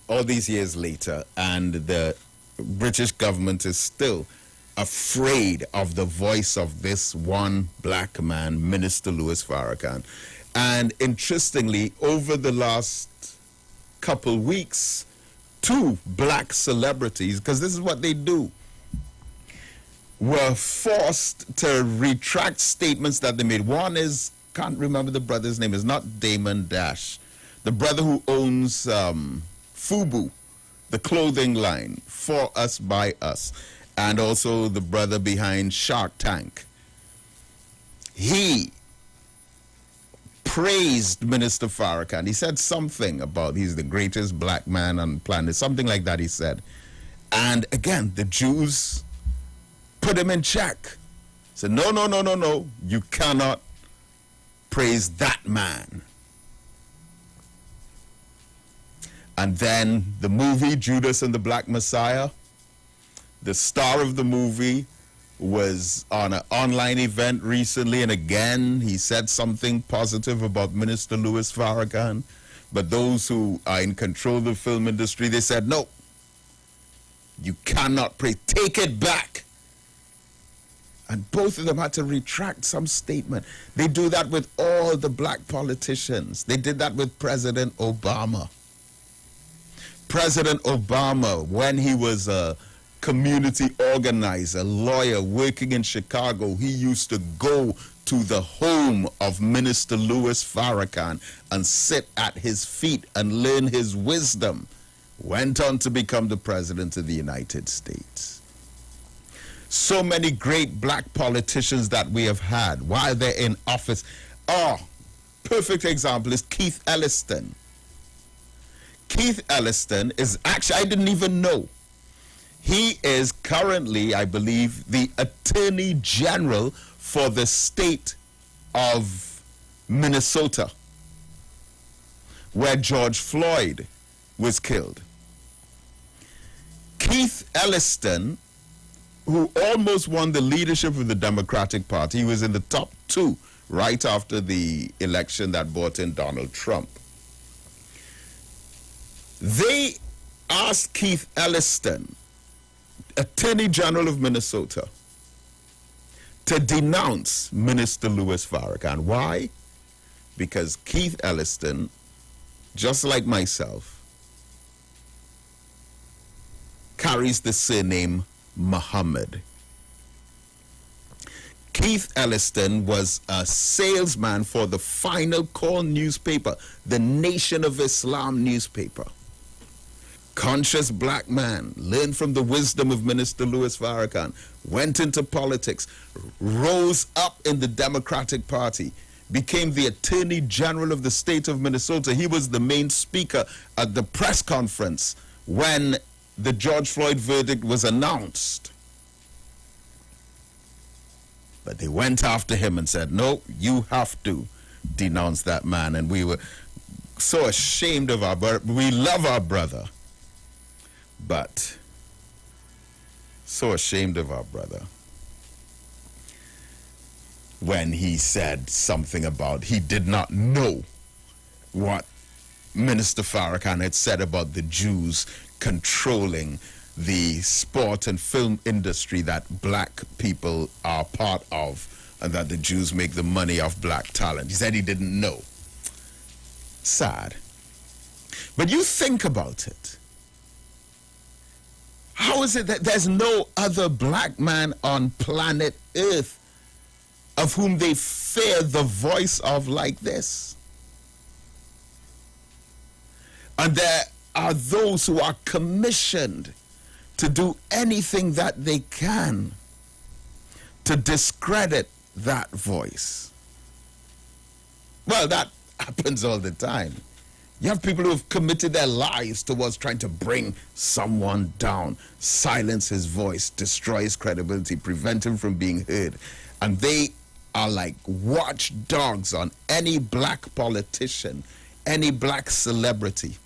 all these years later, and the British government is still afraid of the voice of this one black man, Minister Louis Farrakhan. And interestingly, over the last couple weeks, two black celebrities, because this is what they do, were forced to retract statements that they made. One is, can't remember the brother's name, is not Damon Dash, the brother who owns FUBU, the clothing line, For Us, By Us, and also the brother behind Shark Tank. He praised Minister Farrakhan. He said something about he's the greatest black man on the planet, something like that he said. And again, the Jews put him in check. Said, no, you cannot praise that man. And then the movie Judas and the Black Messiah, the star of the movie was on an online event recently, and again he said something positive about Minister Louis Farrakhan. But those who are in control of the film industry, they said, no, you cannot praise, take it back. And both of them had to retract some statement. They do that with all the black politicians. They did that with President Obama. President Obama, when he was a community organizer, lawyer working in Chicago, he used to go to the home of Minister Louis Farrakhan and sit at his feet and learn his wisdom. Went on to become the President of the United States. So many great black politicians that we have had while they're in office. Perfect example is Keith Elliston. Keith Elliston is actually, I didn't even know, he is currently, I believe, the Attorney General for the state of Minnesota, where George Floyd was killed. Keith Elliston, who almost won the leadership of the Democratic Party, he was in the top two right after the election that brought in Donald Trump. They asked Keith Elliston, Attorney General of Minnesota, to denounce Minister Louis Farrakhan. Why? Because Keith Elliston, just like myself, carries the surname Muhammad. Keith Elliston was a salesman for the Final Call newspaper, the Nation of Islam newspaper. Conscious black man, learned from the wisdom of Minister Louis Farrakhan, went into politics, rose up in the Democratic Party, became the Attorney General of the state of Minnesota. He was the main speaker at the press conference when the George Floyd verdict was announced. But they went after him and said, no, you have to denounce that man. And we were so ashamed of our brother. We love our brother, but so ashamed of our brother when he said something about he did not know what Minister Farrakhan had said about the Jews controlling the sport and film industry that black people are part of, and that the Jews make the money off black talent. He said he didn't know. Sad. But you think about it. How is it that there's no other black man on planet Earth of whom they fear the voice of like this? And there are those who are commissioned to do anything that they can to discredit that voice. Well, that happens all the time. You have people who have committed their lives towards trying to bring someone down, silence his voice, destroy his credibility, prevent him from being heard. And they are like watchdogs on any black politician, any black celebrity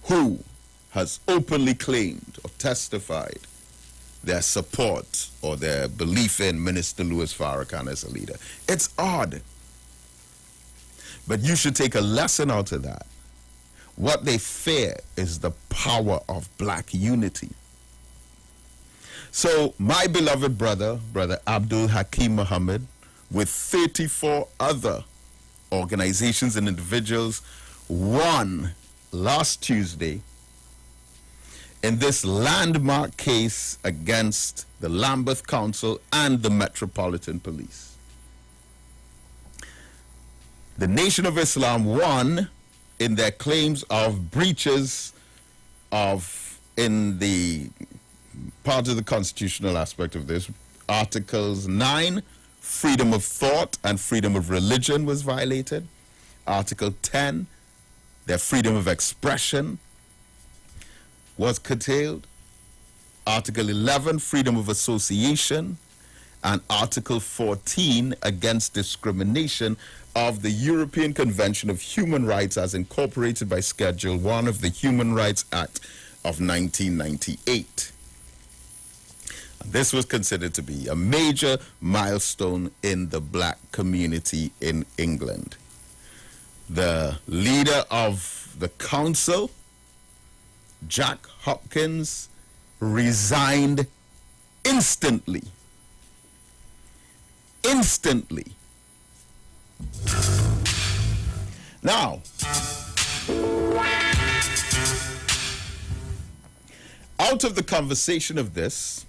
who has openly claimed or testified their support or their belief in Minister Louis Farrakhan as a leader. It's odd. But you should take a lesson out of that. What they fear is the power of black unity. So my beloved brother, Brother Abdul Hakim Muhammad, with 34 other organizations and individuals, won last Tuesday in this landmark case against the Lambeth Council and the Metropolitan Police. The Nation of Islam won in their claims of breaches of, in the part of the constitutional aspect of this, Articles 9, freedom of thought and freedom of religion was violated. Article 10, their freedom of expression was curtailed. Article 11, freedom of association, and Article 14, against discrimination, of the European Convention of Human Rights as incorporated by Schedule 1 of the Human Rights Act of 1998. This was considered to be a major milestone in the black community in England. The leader of the council, Jack Hopkins, resigned instantly. Instantly. Now, out of the conversation of this,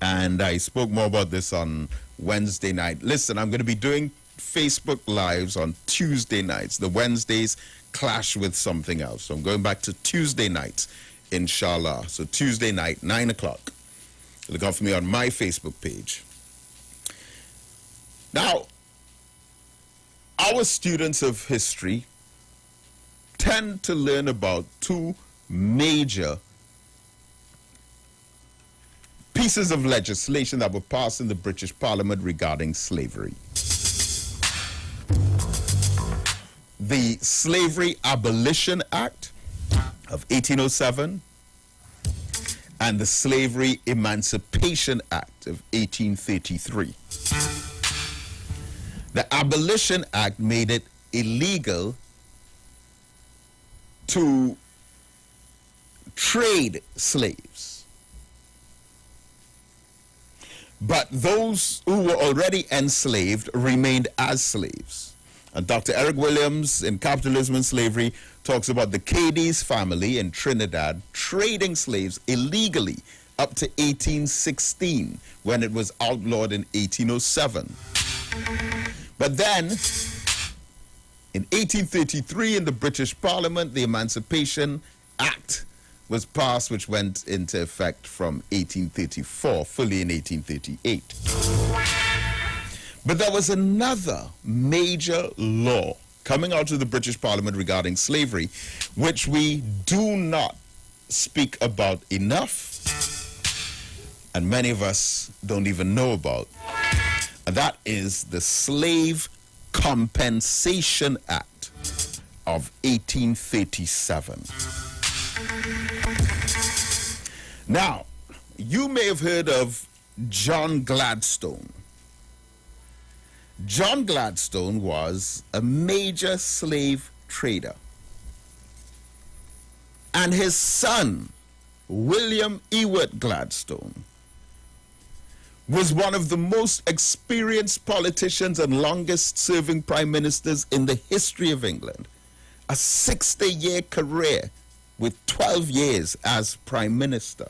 and I spoke more about this on Wednesday night. Listen, I'm going to be doing Facebook Lives on Tuesday nights. The Wednesdays clash with something else. So I'm going back to Tuesday nights, inshallah. So Tuesday night, 9 o'clock. Look out for me on my Facebook page. Now, our students of history tend to learn about two major pieces of legislation that were passed in the British Parliament regarding slavery. The Slavery Abolition Act of 1807 and the Slavery Emancipation Act of 1833. The Abolition Act made it illegal to trade slaves. But those who were already enslaved remained as slaves. And Dr. Eric Williams in Capitalism and Slavery talks about the Cadiz family in Trinidad trading slaves illegally up to 1816, when it was outlawed in 1807. But then, in 1833, in the British Parliament, the Emancipation Act was passed, which went into effect from 1834, fully in 1838. But there was another major law coming out of the British Parliament regarding slavery, which we do not speak about enough, and many of us don't even know about. And that is the Slave Compensation Act of 1837. Now, you may have heard of John Gladstone. John Gladstone was a major slave trader. And his son, William Iwer Gladstone, was one of the most experienced politicians and longest-serving prime ministers in the history of England. A 60-year career with 12 years as prime minister.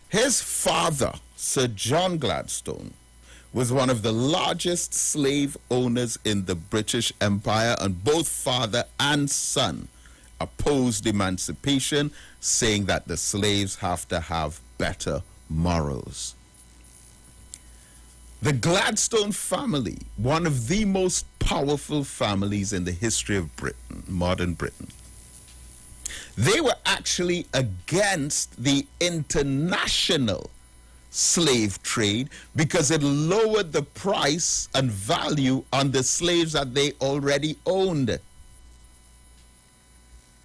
His father, Sir John Gladstone, was one of the largest slave owners in the British Empire, and both father and son opposed emancipation, saying that the slaves have to have better morals. The Gladstone family, one of the most powerful families in the history of Britain, modern Britain, they were actually against the international slave trade because it lowered the price and value on the slaves that they already owned.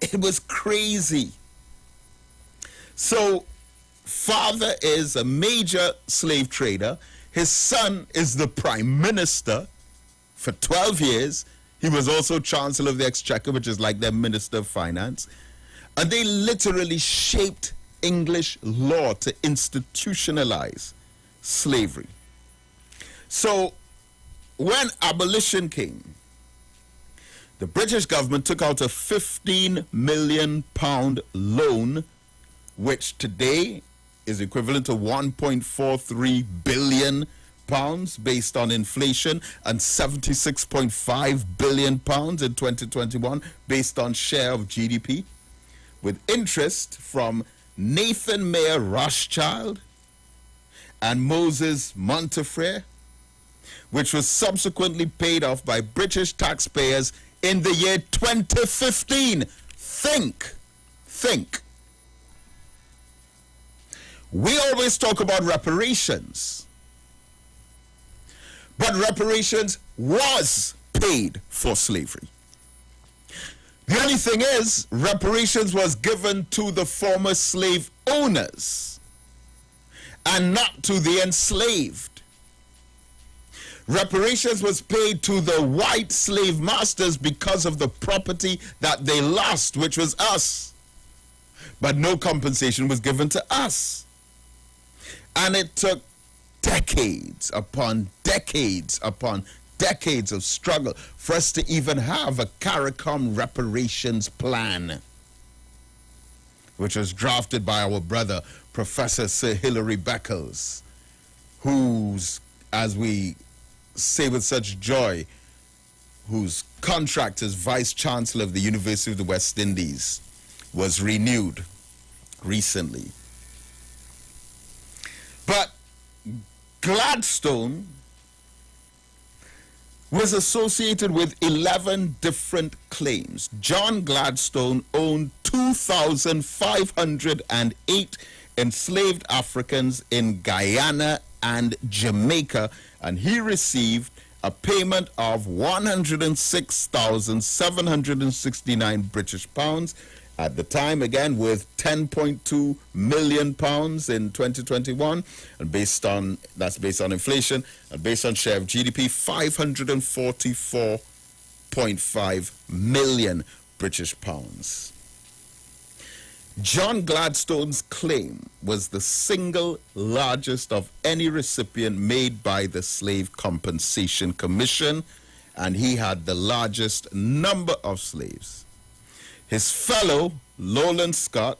It was crazy. So, father is a major slave trader. His son is the prime minister for 12 years. He was also Chancellor of the Exchequer, which is like their Minister of Finance. And they literally shaped English law to institutionalize slavery. So when abolition came, the British government took out a £15 million loan, which today is equivalent to 1.43 billion pounds based on inflation, and 76.5 billion pounds in 2021 based on share of GDP, with interest from Nathan Mayer Rothschild and Moses Montefiore, which was subsequently paid off by British taxpayers in the year 2015. Think. We always talk about reparations, but reparations was paid for slavery. The only thing is, reparations was given to the former slave owners and not to the enslaved. Reparations was paid to the white slave masters because of the property that they lost, which was us. But no compensation was given to us. And it took decades upon decades upon decades of struggle for us to even have a CARICOM reparations plan, which was drafted by our brother, Professor Sir Hilary Beckles, whose, as we say with such joy, whose contract as Vice Chancellor of the University of the West Indies was renewed recently. But Gladstone was associated with 11 different claims. John Gladstone owned 2,508 enslaved Africans in Guyana and Jamaica, and he received a payment of 106,769 British pounds at the time, again with 10.2 million pounds in 2021, and that's based on inflation, and based on share of GDP, 544.5 million British pounds. John Gladstone's claim was the single largest of any recipient made by the Slave Compensation Commission, and he had the largest number of slaves. His fellow, Lowland Scott,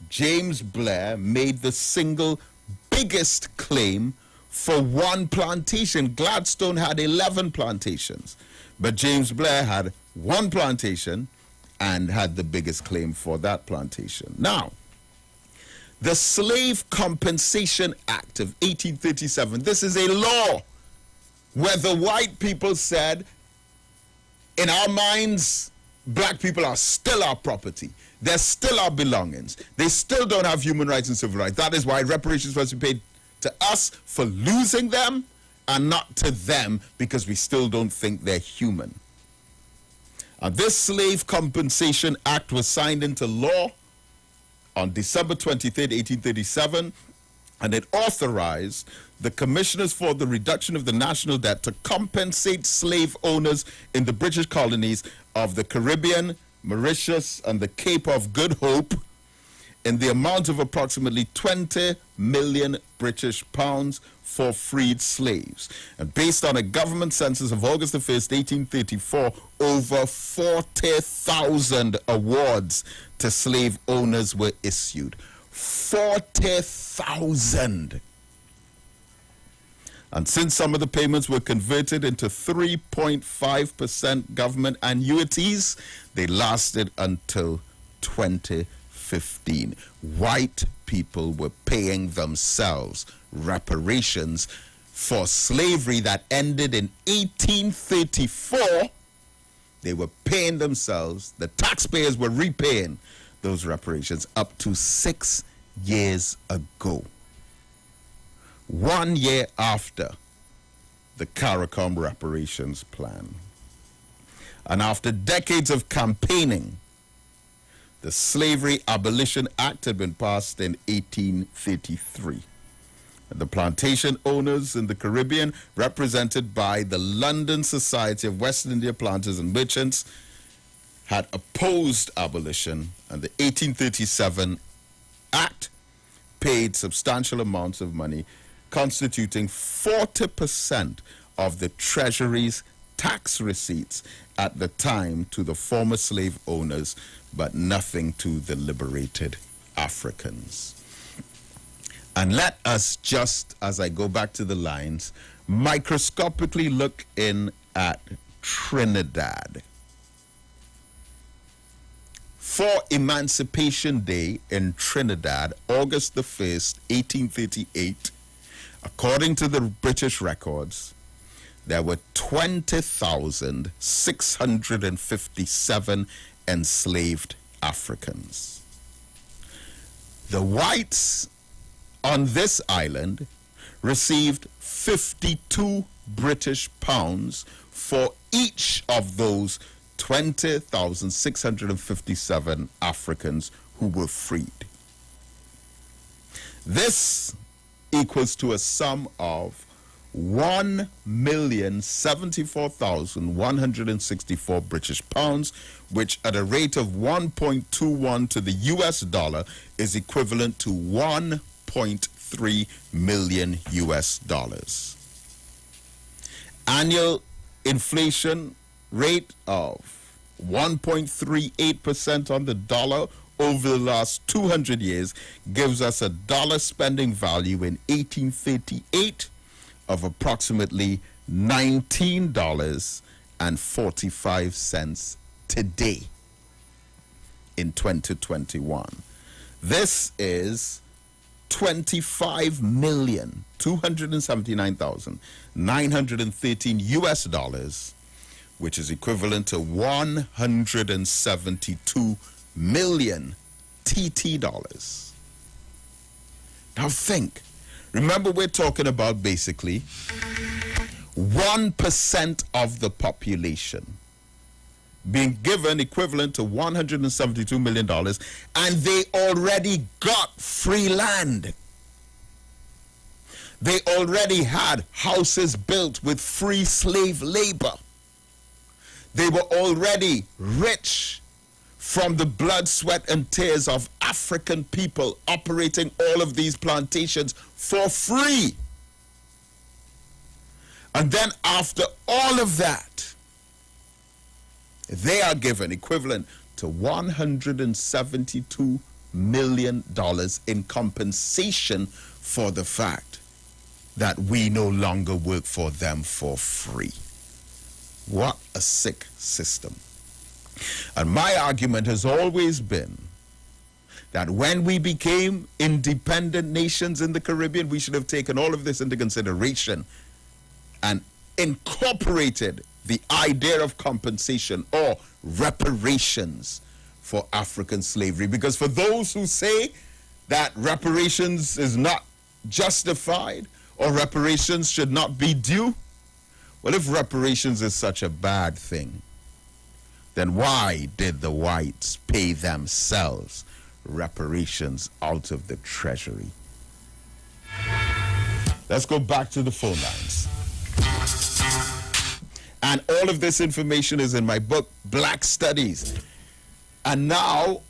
James Blair, made the single biggest claim for one plantation. Gladstone had 11 plantations, but James Blair had one plantation and had the biggest claim for that plantation. Now, the Slave Compensation Act of 1837, this is a law where the white people said, in our minds, black people are still our property. They're still our belongings. They still don't have human rights and civil rights. That is why reparations must be paid to us for losing them and not to them because we still don't think they're human. This Slave Compensation Act was signed into law on December 23rd, 1837, and it authorized the commissioners for the reduction of the national debt to compensate slave owners in the British colonies of the Caribbean, Mauritius, and the Cape of Good Hope in the amount of approximately 20 million British pounds for freed slaves. And based on a government census of August the 1st, 1834, over 40,000 awards to slave owners were issued. 40,000. And since some of the payments were converted into 3.5% government annuities, they lasted until 2015. White people were paying themselves reparations for slavery that ended in 1834. They were paying themselves, the taxpayers were repaying those reparations up to 6 years ago. 1 year after the CARICOM reparations plan. And after decades of campaigning, the Slavery Abolition Act had been passed in 1833. And the plantation owners in the Caribbean, represented by the London Society of West India Planters and Merchants, had opposed abolition, and the 1837 Act paid substantial amounts of money, constituting 40% of the Treasury's tax receipts at the time to the former slave owners, but nothing to the liberated Africans. And let us, just as I go back to the lines, microscopically look in at Trinidad. For Emancipation Day in Trinidad, August the 1st, 1838, according to the British records, there were 20,657 enslaved Africans. The whites on this island received 52 British pounds for each of those 20,657 Africans who were freed. This equals to a sum of 1,074,164 British pounds, which at a rate of 1.21 to the US dollar is equivalent to 1.3 million US dollars. Annual inflation rate of 1.38% on the dollar over the last 200 years gives us a dollar spending value in 1838 of approximately $19.45 today in 2021. This is 25,279,913 US dollars, which is equivalent to 172 million TT dollars. Now think, remember we're talking about basically 1% of the population being given equivalent to $172 million, and they already got free land. They already had houses built with free slave labor. They were already rich from the blood, sweat, and tears of African people operating all of these plantations for free. And then after all of that, they are given equivalent to $172 million in compensation for the fact that we no longer work for them for free. What a sick system. And my argument has always been that when we became independent nations in the Caribbean, we should have taken all of this into consideration and incorporated the idea of compensation or reparations for African slavery. Because for those who say that reparations is not justified or reparations should not be due, well, if reparations is such a bad thing, then why did the whites pay themselves reparations out of the treasury? Let's go back to the phone lines. And all of this information is in my book, Black Studies. And now,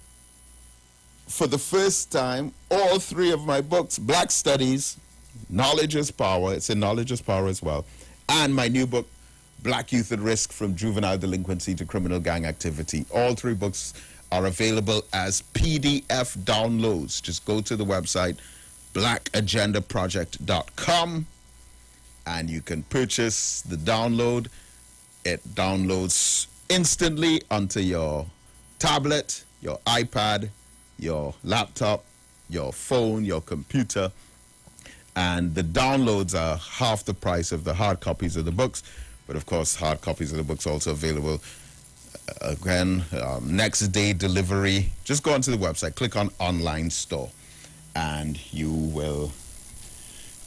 for the first time, all three of my books, Black Studies, Knowledge is Power, it's in Knowledge is Power as well, and my new book, Black Youth at Risk from Juvenile Delinquency to Criminal Gang Activity. All three books are available as PDF downloads. Just go to the website, blackagendaproject.com, and you can purchase the download. It downloads instantly onto your tablet, your iPad, your laptop, your phone, your computer, and the downloads are half the price of the hard copies of the books. But of course, hard copies of the books also available. Again, next day delivery. Just go onto the website, click on online store, and you will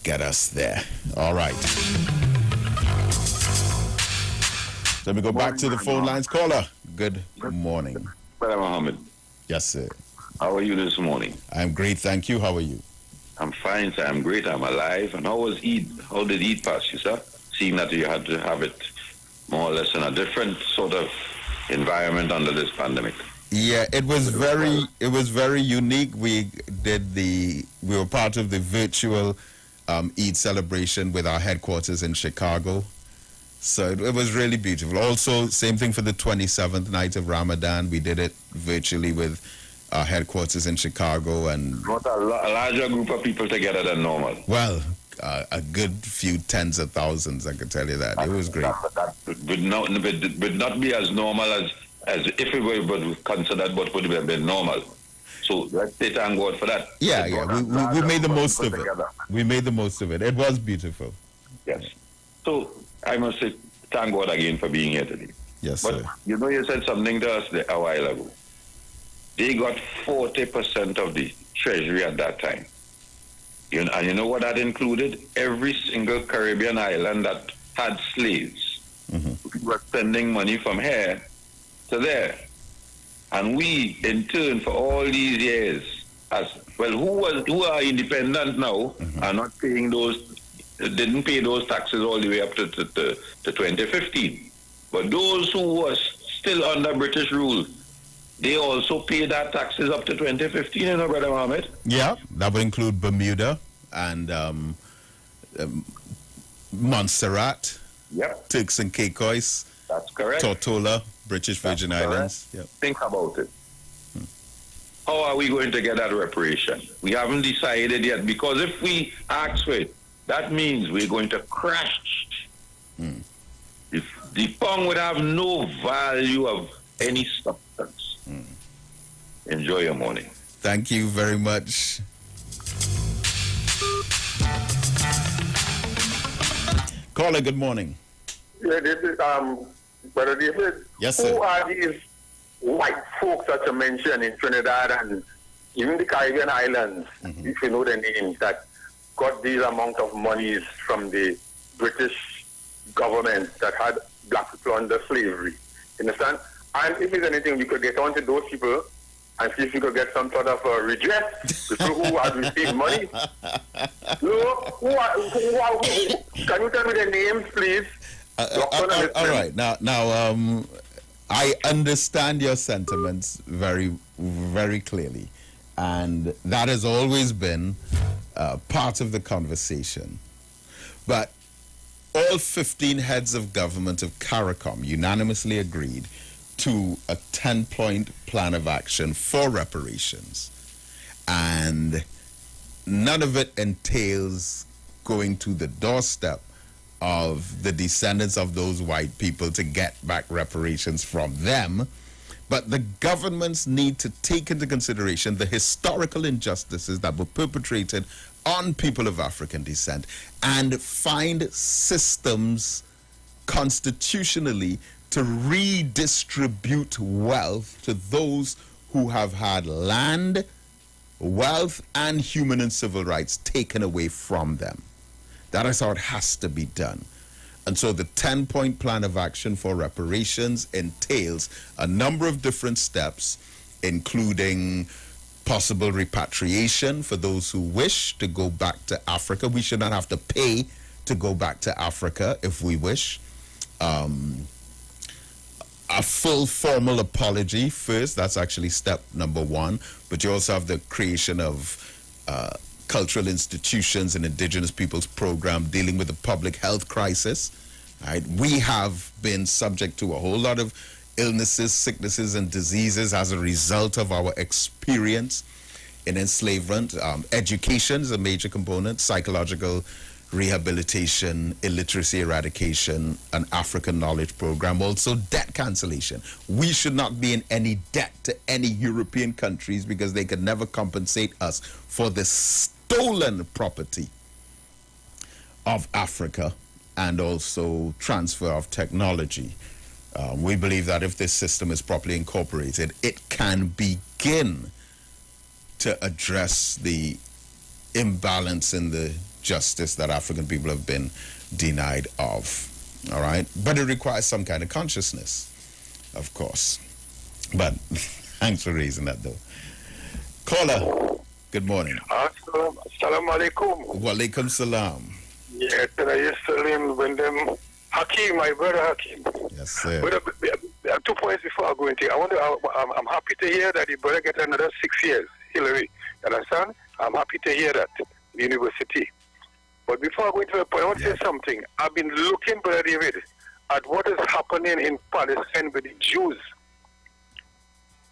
get us there. All right. Let me go back to the phone lines. Caller, good morning. Brother Mohammed. Yes, sir. How are you this morning? I'm great, thank you. How are you? I'm fine, sir. I'm great. I'm alive. And how was Eid? How did Eid pass you, sir? Seeing that you had to have it more or less in a different sort of environment under this pandemic. Yeah, it was very unique. We were part of the virtual Eid celebration with our headquarters in Chicago. So it was really beautiful. Also, same thing for the 27th night of Ramadan. We did it virtually with our headquarters in Chicago, and Not a larger group of people together than normal. well, a good few tens of thousands, I can tell you that. It was great. That would not be as normal as if it were considered what would have been normal. So let's say thank God for that. Yeah. We made the most of it. We made the most of it. It was beautiful. Yes. So I must say thank God again for being here today. Yes, but sir. you know, you said something to us a while ago. They got 40% of the treasury at that time. And you know what that included? Every single Caribbean island that had slaves. We were sending money from here to there. And we, in turn, for all these years, as well, who are independent now are not paying those, didn't pay those taxes all the way up to 2015. But those who were still under British rule, they also pay that taxes up to 2015, you know, Brother Mohammed? Yeah, that would include Bermuda and Montserrat, Turks and Caicos. That's correct. Tortola, British Virgin Islands. Yep. Think about it. How are we going to get that reparation? We haven't decided yet, because if we ask for it, that means we're going to crash. If the pound would have no value of any substance. Enjoy your morning. Thank you very much. Caller, good morning. Yeah, this is Brother David. Yes, sir. Who are these white folks that you mentioned in Trinidad and even the Caribbean islands, if you know the names, that got these amount of monies from the British government that had black people under slavery? You understand? And if there's anything we could get on to those people and see if we could get some sort of redress, people who have received money. No, who are, can you tell me their names, please? All right. Now, I understand your sentiments very, very clearly. And that has always been part of the conversation. But all 15 heads of government of CARICOM unanimously agreed to a 10-point plan of action for reparations. And none of it entails going to the doorstep of the descendants of those white people to get back reparations from them. But the governments need to take into consideration the historical injustices that were perpetrated on people of African descent and find systems constitutionally to redistribute wealth to those who have had land, wealth, and human and civil rights taken away from them. That is how it has to be done. And so the 10-point plan of action for reparations entails a number of different steps, including possible repatriation for those who wish to go back to Africa. We should not have to pay to go back to Africa if we wish. A full formal apology first, that's actually step number one. But you also have the creation of cultural institutions and indigenous peoples program dealing with the public health crisis. Right? We have been subject to a whole lot of illnesses, sicknesses, and diseases as a result of our experience in enslavement. Education is a major component, psychological rehabilitation, illiteracy eradication, an African knowledge program, also debt cancellation. We should not be in any debt to any European countries because they could never compensate us for the stolen property of Africa and also transfer of technology. We believe that if this system is properly incorporated, it can begin to address the imbalance in the justice that African people have been denied of. All right? But it requires some kind of consciousness, of course. But thanks for raising that, though. Caller, good morning. Assalamu alaikum. Wa alaikum salam. Yeah, Salim, when them Hakim, my brother Hakim. Yes, sir. But, 2 points before I go into it. I'm happy to hear that the brother get another 6 years, Hillary. You understand? I'm happy to hear that, university. But before I go into the point, I want to say something. I've been looking, Brother David, at what is happening in Palestine with the Jews,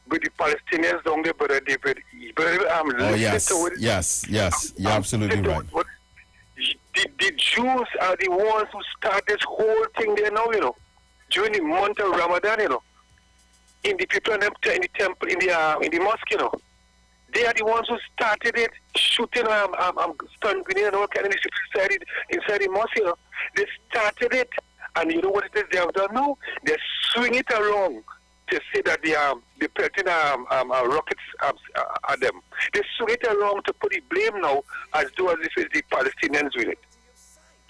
with the Palestinians down there, Brother David. Yes, you're absolutely right. The Jews are the ones who start this whole thing there now, during the month of Ramadan, in the people in the temple, in the mosque, They are the ones who started it, shooting stun grenade and all kind of stuff inside the mosque. They started it, and you know what it is they have done now? They swing it around to say that they're pelting rockets at them. They swing it around to put the blame now as though as if it's the Palestinians with it.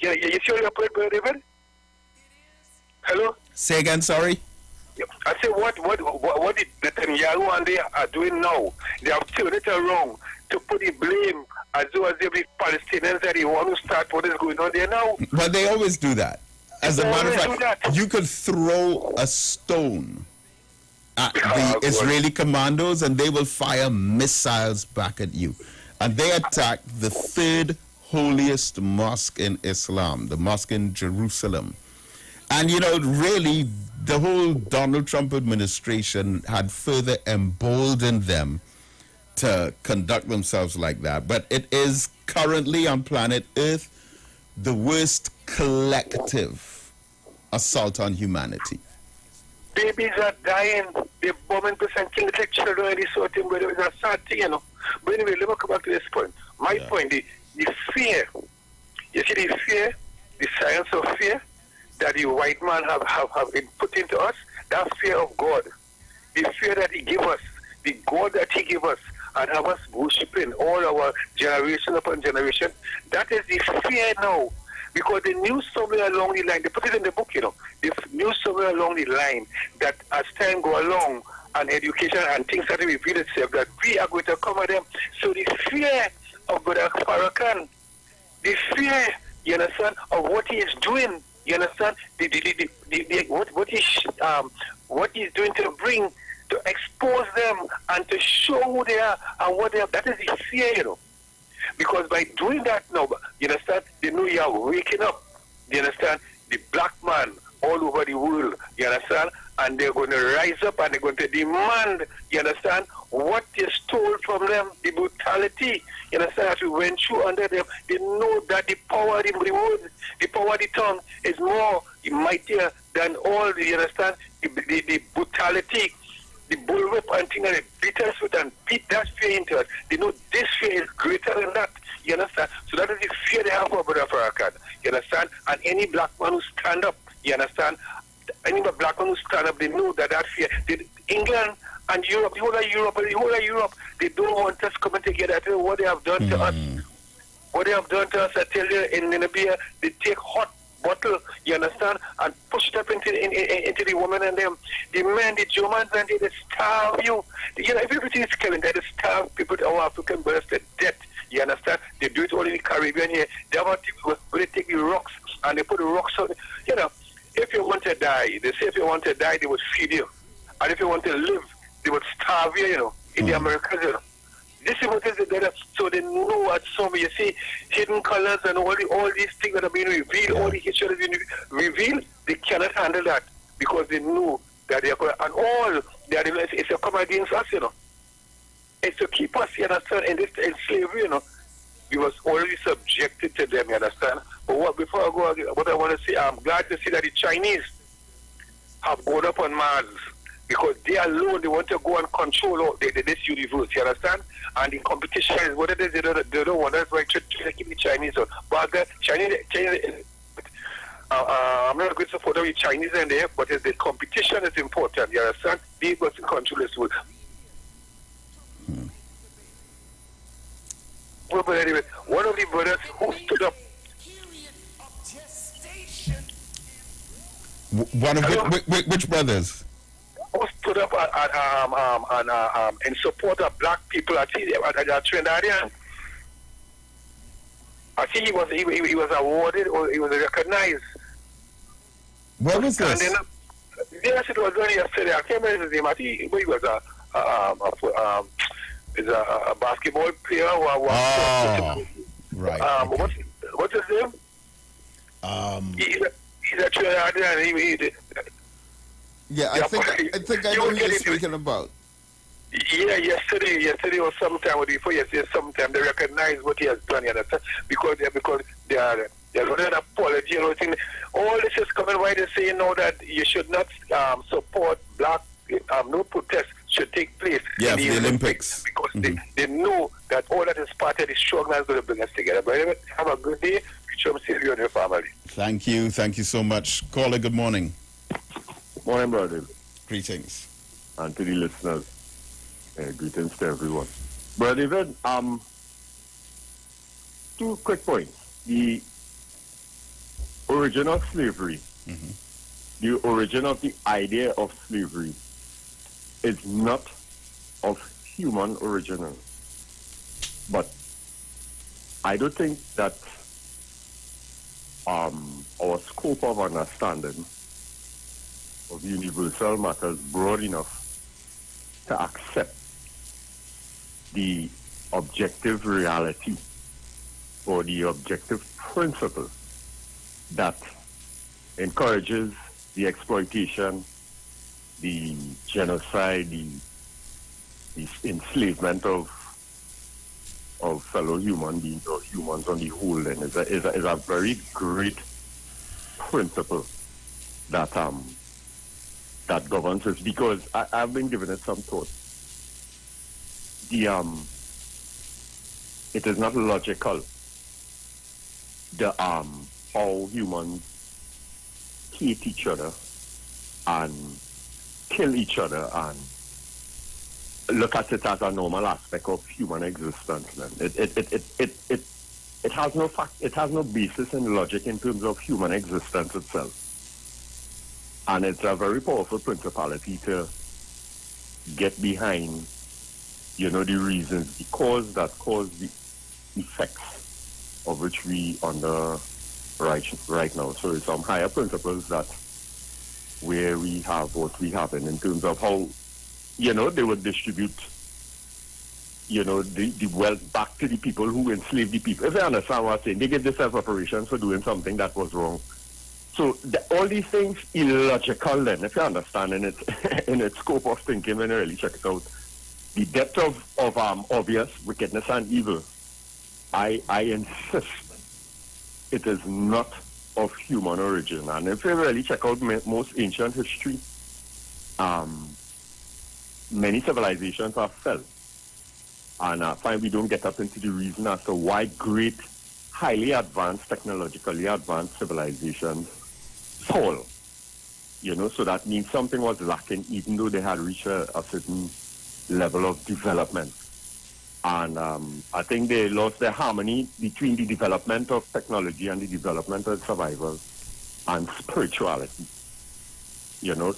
Yeah, you see your point, Brother David? Hello? Say again, sorry? I say what the Netanyahu and they are doing now, they have turned it around to put the blame as though as if the Palestinians are the one who start what is going on there now. But they always do that. As a matter of fact, you could throw a stone at the Israeli commandos and they will fire missiles back at you. And they attacked the third holiest mosque in Islam, the mosque in Jerusalem. And, really, the whole Donald Trump administration had further emboldened them to conduct themselves like that. But it is currently on planet Earth the worst collective assault on humanity. Babies are dying. They're bombing percent killing the children and this sort of thing. But it's a sad thing, But anyway, let me come back to this point. My point, the fear. You see the fear, the science of fear that the white man have been put into us, that fear of God, the fear that he gave us, the God that he gave us, and have us worshiping all our generation upon generation, that is the fear now. Because they knew somewhere along the line, they put it in the book, they knew somewhere along the line that as time go along and education and things that reveal itself, that we are going to cover them. So the fear of Brother Farrakhan, the fear, you understand, of what he is doing, You understand? What he's doing to expose them and to show who they are and what they are. That is the fear, you know. Because by doing that now, you understand, they know you are waking up. You understand? The black man all over the world, you understand? And they're going to rise up and they're going to demand, you understand, what they stole from them, the brutality, you understand, as we went through under them. They know that the power of the word, the power of the tongue is more mightier than all, you understand, the brutality, the bullwhip and thing, and they beat us with and beat that fear into us. They know this fear is greater than that. You understand? So that is the fear they have for Brother Farrakhan. You understand? And any black man who stand up, you understand? Any black man who stand up, they know that fear. England and Europe, the whole of Europe, they don't want us coming together. I tell you what they have done to us. What they have done to us, I tell you, in Namibia, they take hot bottle, you understand, and push it up into the woman and them. The men, the Germans, and they starve you. You know, if everything is coming, they starve people, our African brothers to death. You understand? They do it all in the Caribbean here. They have they take the rocks and they put the rocks on. You know, if you want to die, they say if you want to die, they would feed you. And if you want to live, they would starve you, you know, in the Americas, you know. This is what is it. So they know what some, you see, hidden colors and all these things that are being revealed, all the history that are being revealed, they cannot handle that because they know that they are going, and all they are doing is to come against us, you know. It's to keep us, you understand, in slavery, you know. We was already subjected to them, you understand. But before I go, what I want to say, I'm glad to see that the Chinese have gone up on Mars because they alone, they want to go and control all this universe, you understand? And the competition is what it is, they don't want. That's why they keep the Chinese on. But the Chinese I'm not going to support the Chinese in there, but the competition is important, you understand? They must control this world. Well, but anyway, one of the brothers who stood up. One of which brothers? Who stood up in support of black people at Trinidadian. I think he was awarded or he was recognized. Where was this? Yes, it was done yesterday. I can't remember his name. I think he was a basketball player who right. What's his name? He's a Trinidadian. I think I know who you're speaking about. Yeah, yesterday or sometime before yesterday, sometime they recognize what he has done, you understand? Because they are running an apology and everything. All this is coming why they say now that you should not support black, no protest should take place in the Olympics. Because they know that all that is part of the struggle is going to bring us together. But anyway, have a good day. Sure, save you and your family. Thank you so much. Caller, good morning. Morning, brother. Greetings. And to the listeners, greetings to everyone. Brother David, 2 quick points. The origin of slavery, the origin of the idea of slavery is not of human origin. But I don't think that our scope of understanding of universal matters broad enough to accept the objective reality or the objective principle that encourages the exploitation, the genocide, the enslavement of fellow human beings or humans on the whole, and is a very great principle that that governs us, because I've been giving it some thought. It is not logical how humans hate each other and kill each other and look at it as a normal aspect of human existence. It has no fact, it has no basis in logic in terms of human existence itself. And it's a very powerful principality to get behind, the reasons, the cause that cause the effects of which we right now. So some higher principles that where we have what we have in terms of how, they would distribute, the wealth back to the people who enslaved the people. If I understand what I'm saying, they give themselves reparations for doing something that was wrong. So all these things illogical then, if you understand in its scope of thinking when you really check it out. The depth of obvious wickedness and evil, I insist it is not of human origin. And if you really check out most ancient history, many civilizations have fell. And I find we don't get up into the reason as to why great, highly advanced, technologically advanced civilizations fall. So that means something was lacking even though they had reached a certain level of development. And I think they lost their harmony between the development of technology and the development of survival and spirituality.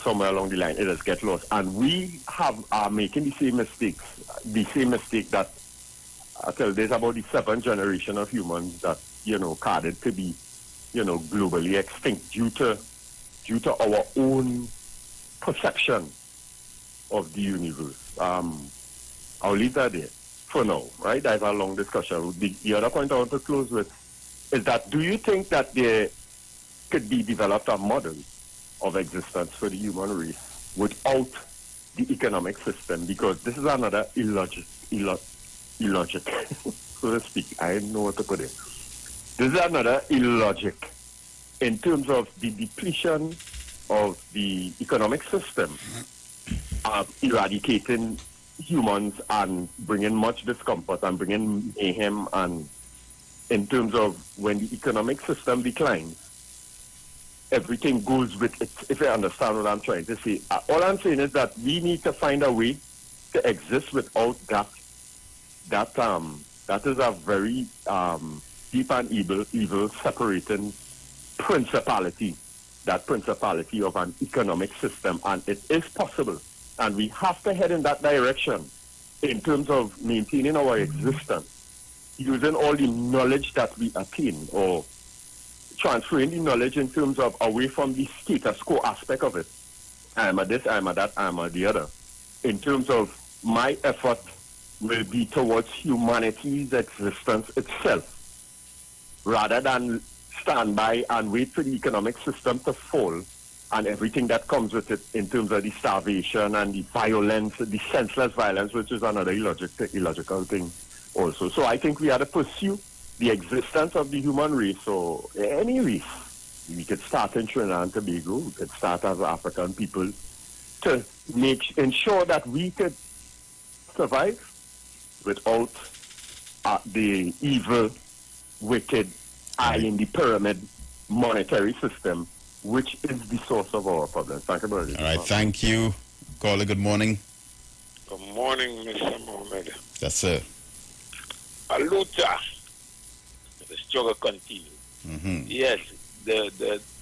Somewhere along the line it has get lost. And we are making the same mistake that I tell there's about the 7th generation of humans that, carded to be, globally extinct due to our own perception of the universe. I'll leave that there for now, right? I have a long discussion. The other point I want to close with is that do you think that there could be developed a model of existence for the human race without the economic system? Because this is another illogic, so to speak. I don't know what to put it. This is another illogic in terms of the depletion of the economic system, eradicating humans and bringing much discomfort and bringing mayhem, and in terms of when the economic system declines, everything goes with it, if I understand what I'm trying to say. All I'm saying is that we need to find a way to exist without that. That is a very deep and evil separating principality, that principality of an economic system, and it is possible. And we have to head in that direction in terms of maintaining our existence, using all the knowledge that we attain, or transferring the knowledge in terms of away from the status quo aspect of it. I am a this, I am a that, I am a the other. In terms of my effort will be towards humanity's existence itself, rather than stand by and wait for the economic system to fall and everything that comes with it in terms of the starvation and the violence, the senseless violence, which is another illogical thing also. So I think we have to pursue the existence of the human race, or any race. We could start in Trinidad and Tobago, we could start as African people, to ensure that we could survive without the evil, wicked, eye in the pyramid monetary system, which is the source of our problems. Thank you very much. All right, thank you. Caller, good morning. Good morning, Mr. Mohammed. Yes, sir. Aluta. The struggle continues. Mm-hmm. Yes,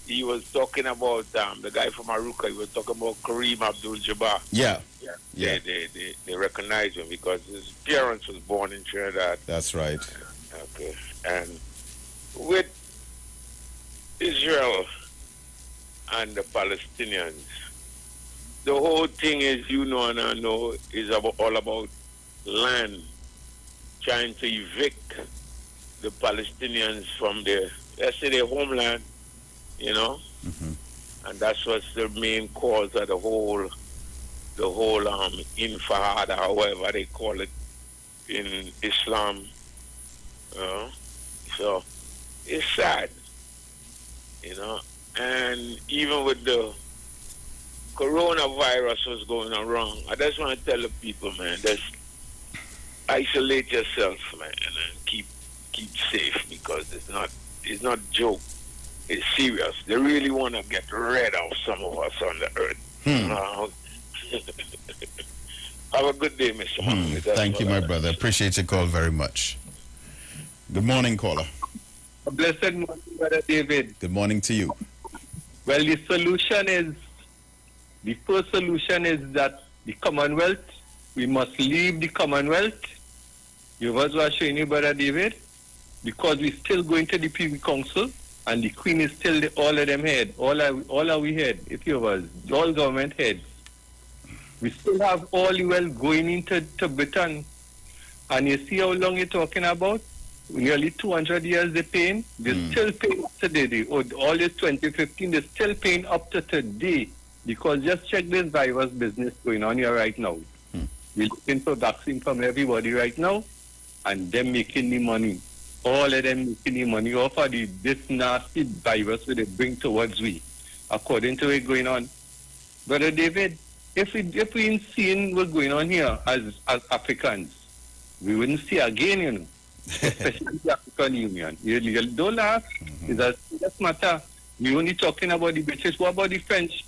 he was talking about the guy from Aruka. He was talking about Kareem Abdul-Jabbar. Yeah. They recognize him because his parents was born in Trinidad. That's right. Okay. And with Israel and the Palestinians, the whole thing is, and I know, is all about land, trying to evict the Palestinians from their homeland, Mm-hmm. and that's what's the main cause of the whole Intifada, however they call it in Islam. So it's sad, and even with the coronavirus was going on wrong, I just want to tell the people, man, just isolate yourself, man, and keep safe, because it's not joke. It's serious. They really want to get rid of some of us on the earth. Have a good day, Mr. Mohammed. Thank you, my brother. Appreciate your call very much. Good morning, caller. A blessed morning, Brother David. Good morning to you. Well, the first solution is that the Commonwealth, we must leave the Commonwealth. You was showing you, Brother David, because we're still going to the Privy Council. and the Queen is still all of them head. All are we head, if you was, all government heads. We still have all the wealth going into Britain. And you see how long you're talking about? Nearly 200 years they're paying. They're still paying up to today. All this 2015, they're still paying up to today. Because just check this virus business going on here right now. We're looking for vaccine from everybody right now, and them making the money. All of them making the money off of this nasty virus that they bring towards we, according to it going on. Brother David, if we ain't seeing what's going on here as Africans, we wouldn't see again, you know. Especially the African Union. You don't laugh. It's a serious matter. We're only talking about the British. What about the French?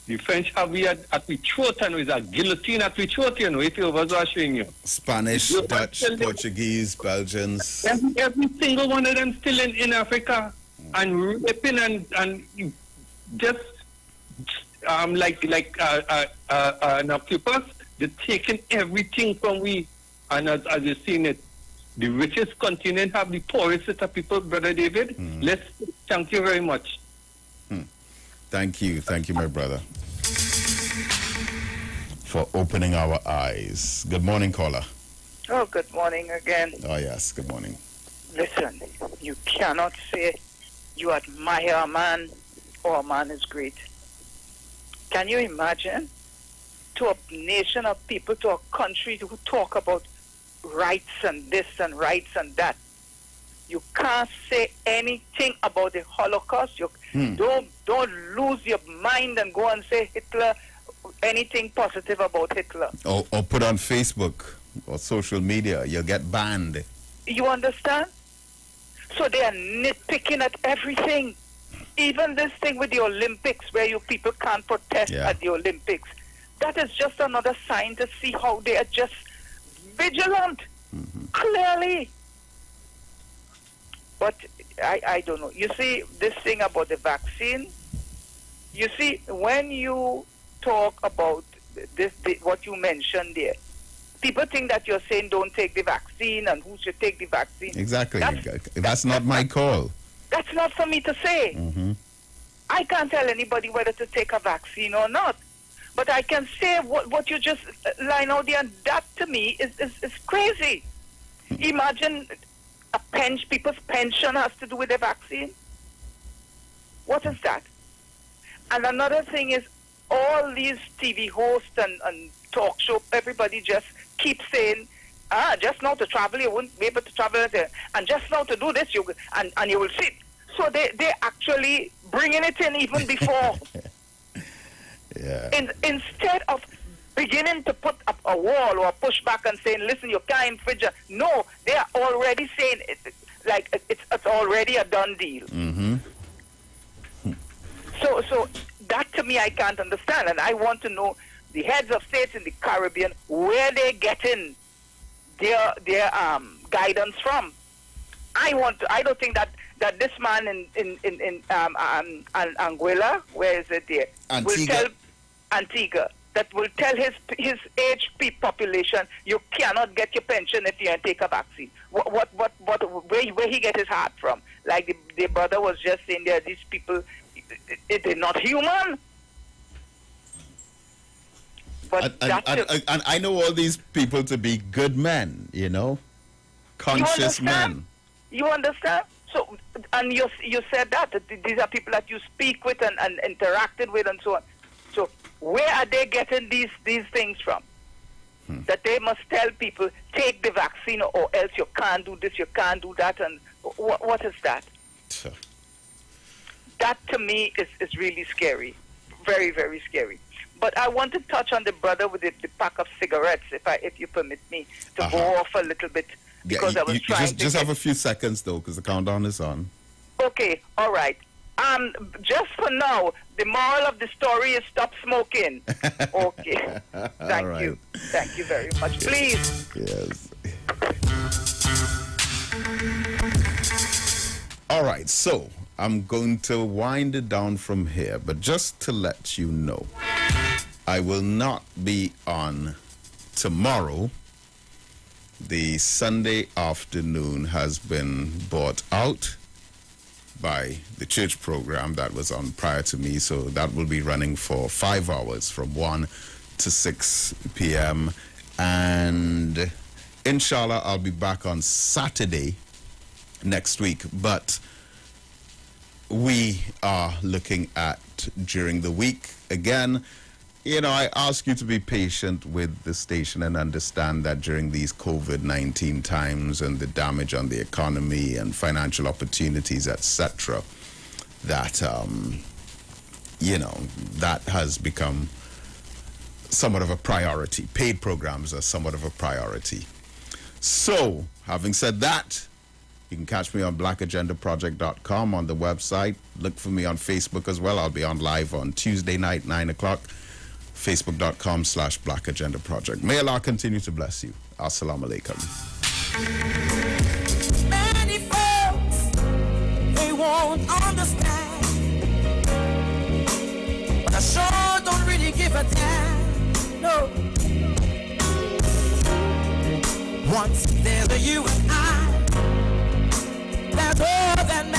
The French have we at the throat, and it's a guillotine at the throat, you know, if you was watching you. Spanish, Dutch, Portuguese, Belgians. Every single one of them still in Africa and raping and just like an octopus. They're taking everything from we. And as you've seen it, the richest continent have the poorest set of people, Brother David. Thank you very much. Thank you, my brother, for opening our eyes. Good morning, caller. Oh, good morning again. Oh, yes, good morning. Listen, you cannot say you admire a man or a man is great. Can you imagine? To a nation of people, to a country who talk about rights and this and rights and that. You can't say anything about the Holocaust. You don't lose your mind and go and say Hitler, anything positive about Hitler. Or put on Facebook or social media. You'll get banned. You understand? So they are nitpicking at everything. Even this thing with the Olympics, where you people can't protest at the Olympics. That is just another sign to see how they are just vigilant, clearly. But I don't know. You see, this thing about the vaccine, you see, when you talk about this, what you mentioned there, people think that you're saying don't take the vaccine and who should take the vaccine. Exactly. That's not my call. That's not for me to say. I can't tell anybody whether to take a vaccine or not. But I can say what you just line out there, and that to me is crazy. Imagine people's pension has to do with the vaccine. What is that? And another thing is all these TV hosts and talk show, everybody just keeps saying, just now to travel, you wouldn't be able to travel there. And just now to do this, you will see. So they're actually bringing it in even before. Instead of beginning to put up a wall or push back and saying, listen, you can't infringe. No, they are already saying it's already a done deal. So that to me I can't understand, and I want to know the heads of states in the Caribbean where they're getting their guidance from. I don't think that this man in Anguilla, where is it there? Antigua, that will tell his HP population you cannot get your pension if you don't take a vaccine. Where he get his heart from? Like the brother was just saying there, these people, they're not human. But and I know all these people to be good men, you know, conscious men. You understand? So, and you said that these are people that you speak with and interacted with and so on. So where are they getting these things from? That they must tell people, take the vaccine or else you can't do this, you can't do that, and what is that? That to me is really scary. Very, very scary. But I want to touch on the brother with the pack of cigarettes, if you permit me to go off a little bit. Because I was trying to have a few seconds, though, because the countdown is on. Okay, all right. Just for now, the moral of the story is stop smoking. Okay. Thank you. Thank you very much. Please. Yes. All right, so I'm going to wind it down from here, but just to let you know, I will not be on tomorrow. The Sunday afternoon has been bought out. by the church program that was on prior to me. So that will be running for 5 hours from 1 to 6 p.m. And inshallah, I'll be back on Saturday next week. But we are looking at during the week. Again, I ask you to be patient with the station and understand that during these COVID-19 times and the damage on the economy and financial opportunities, etc., that, that has become somewhat of a priority. Paid programs are somewhat of a priority. So, having said that, you can catch me on blackagendaproject.com on the website. Look for me on Facebook as well. I'll be on live on Tuesday night, 9 o'clock. Facebook.com/blackagendaproject. May Allah continue to bless you. Assalamu alaikum. Many folks, they won't understand, but I sure don't really give a damn. No. Once there's a you and I, there's more than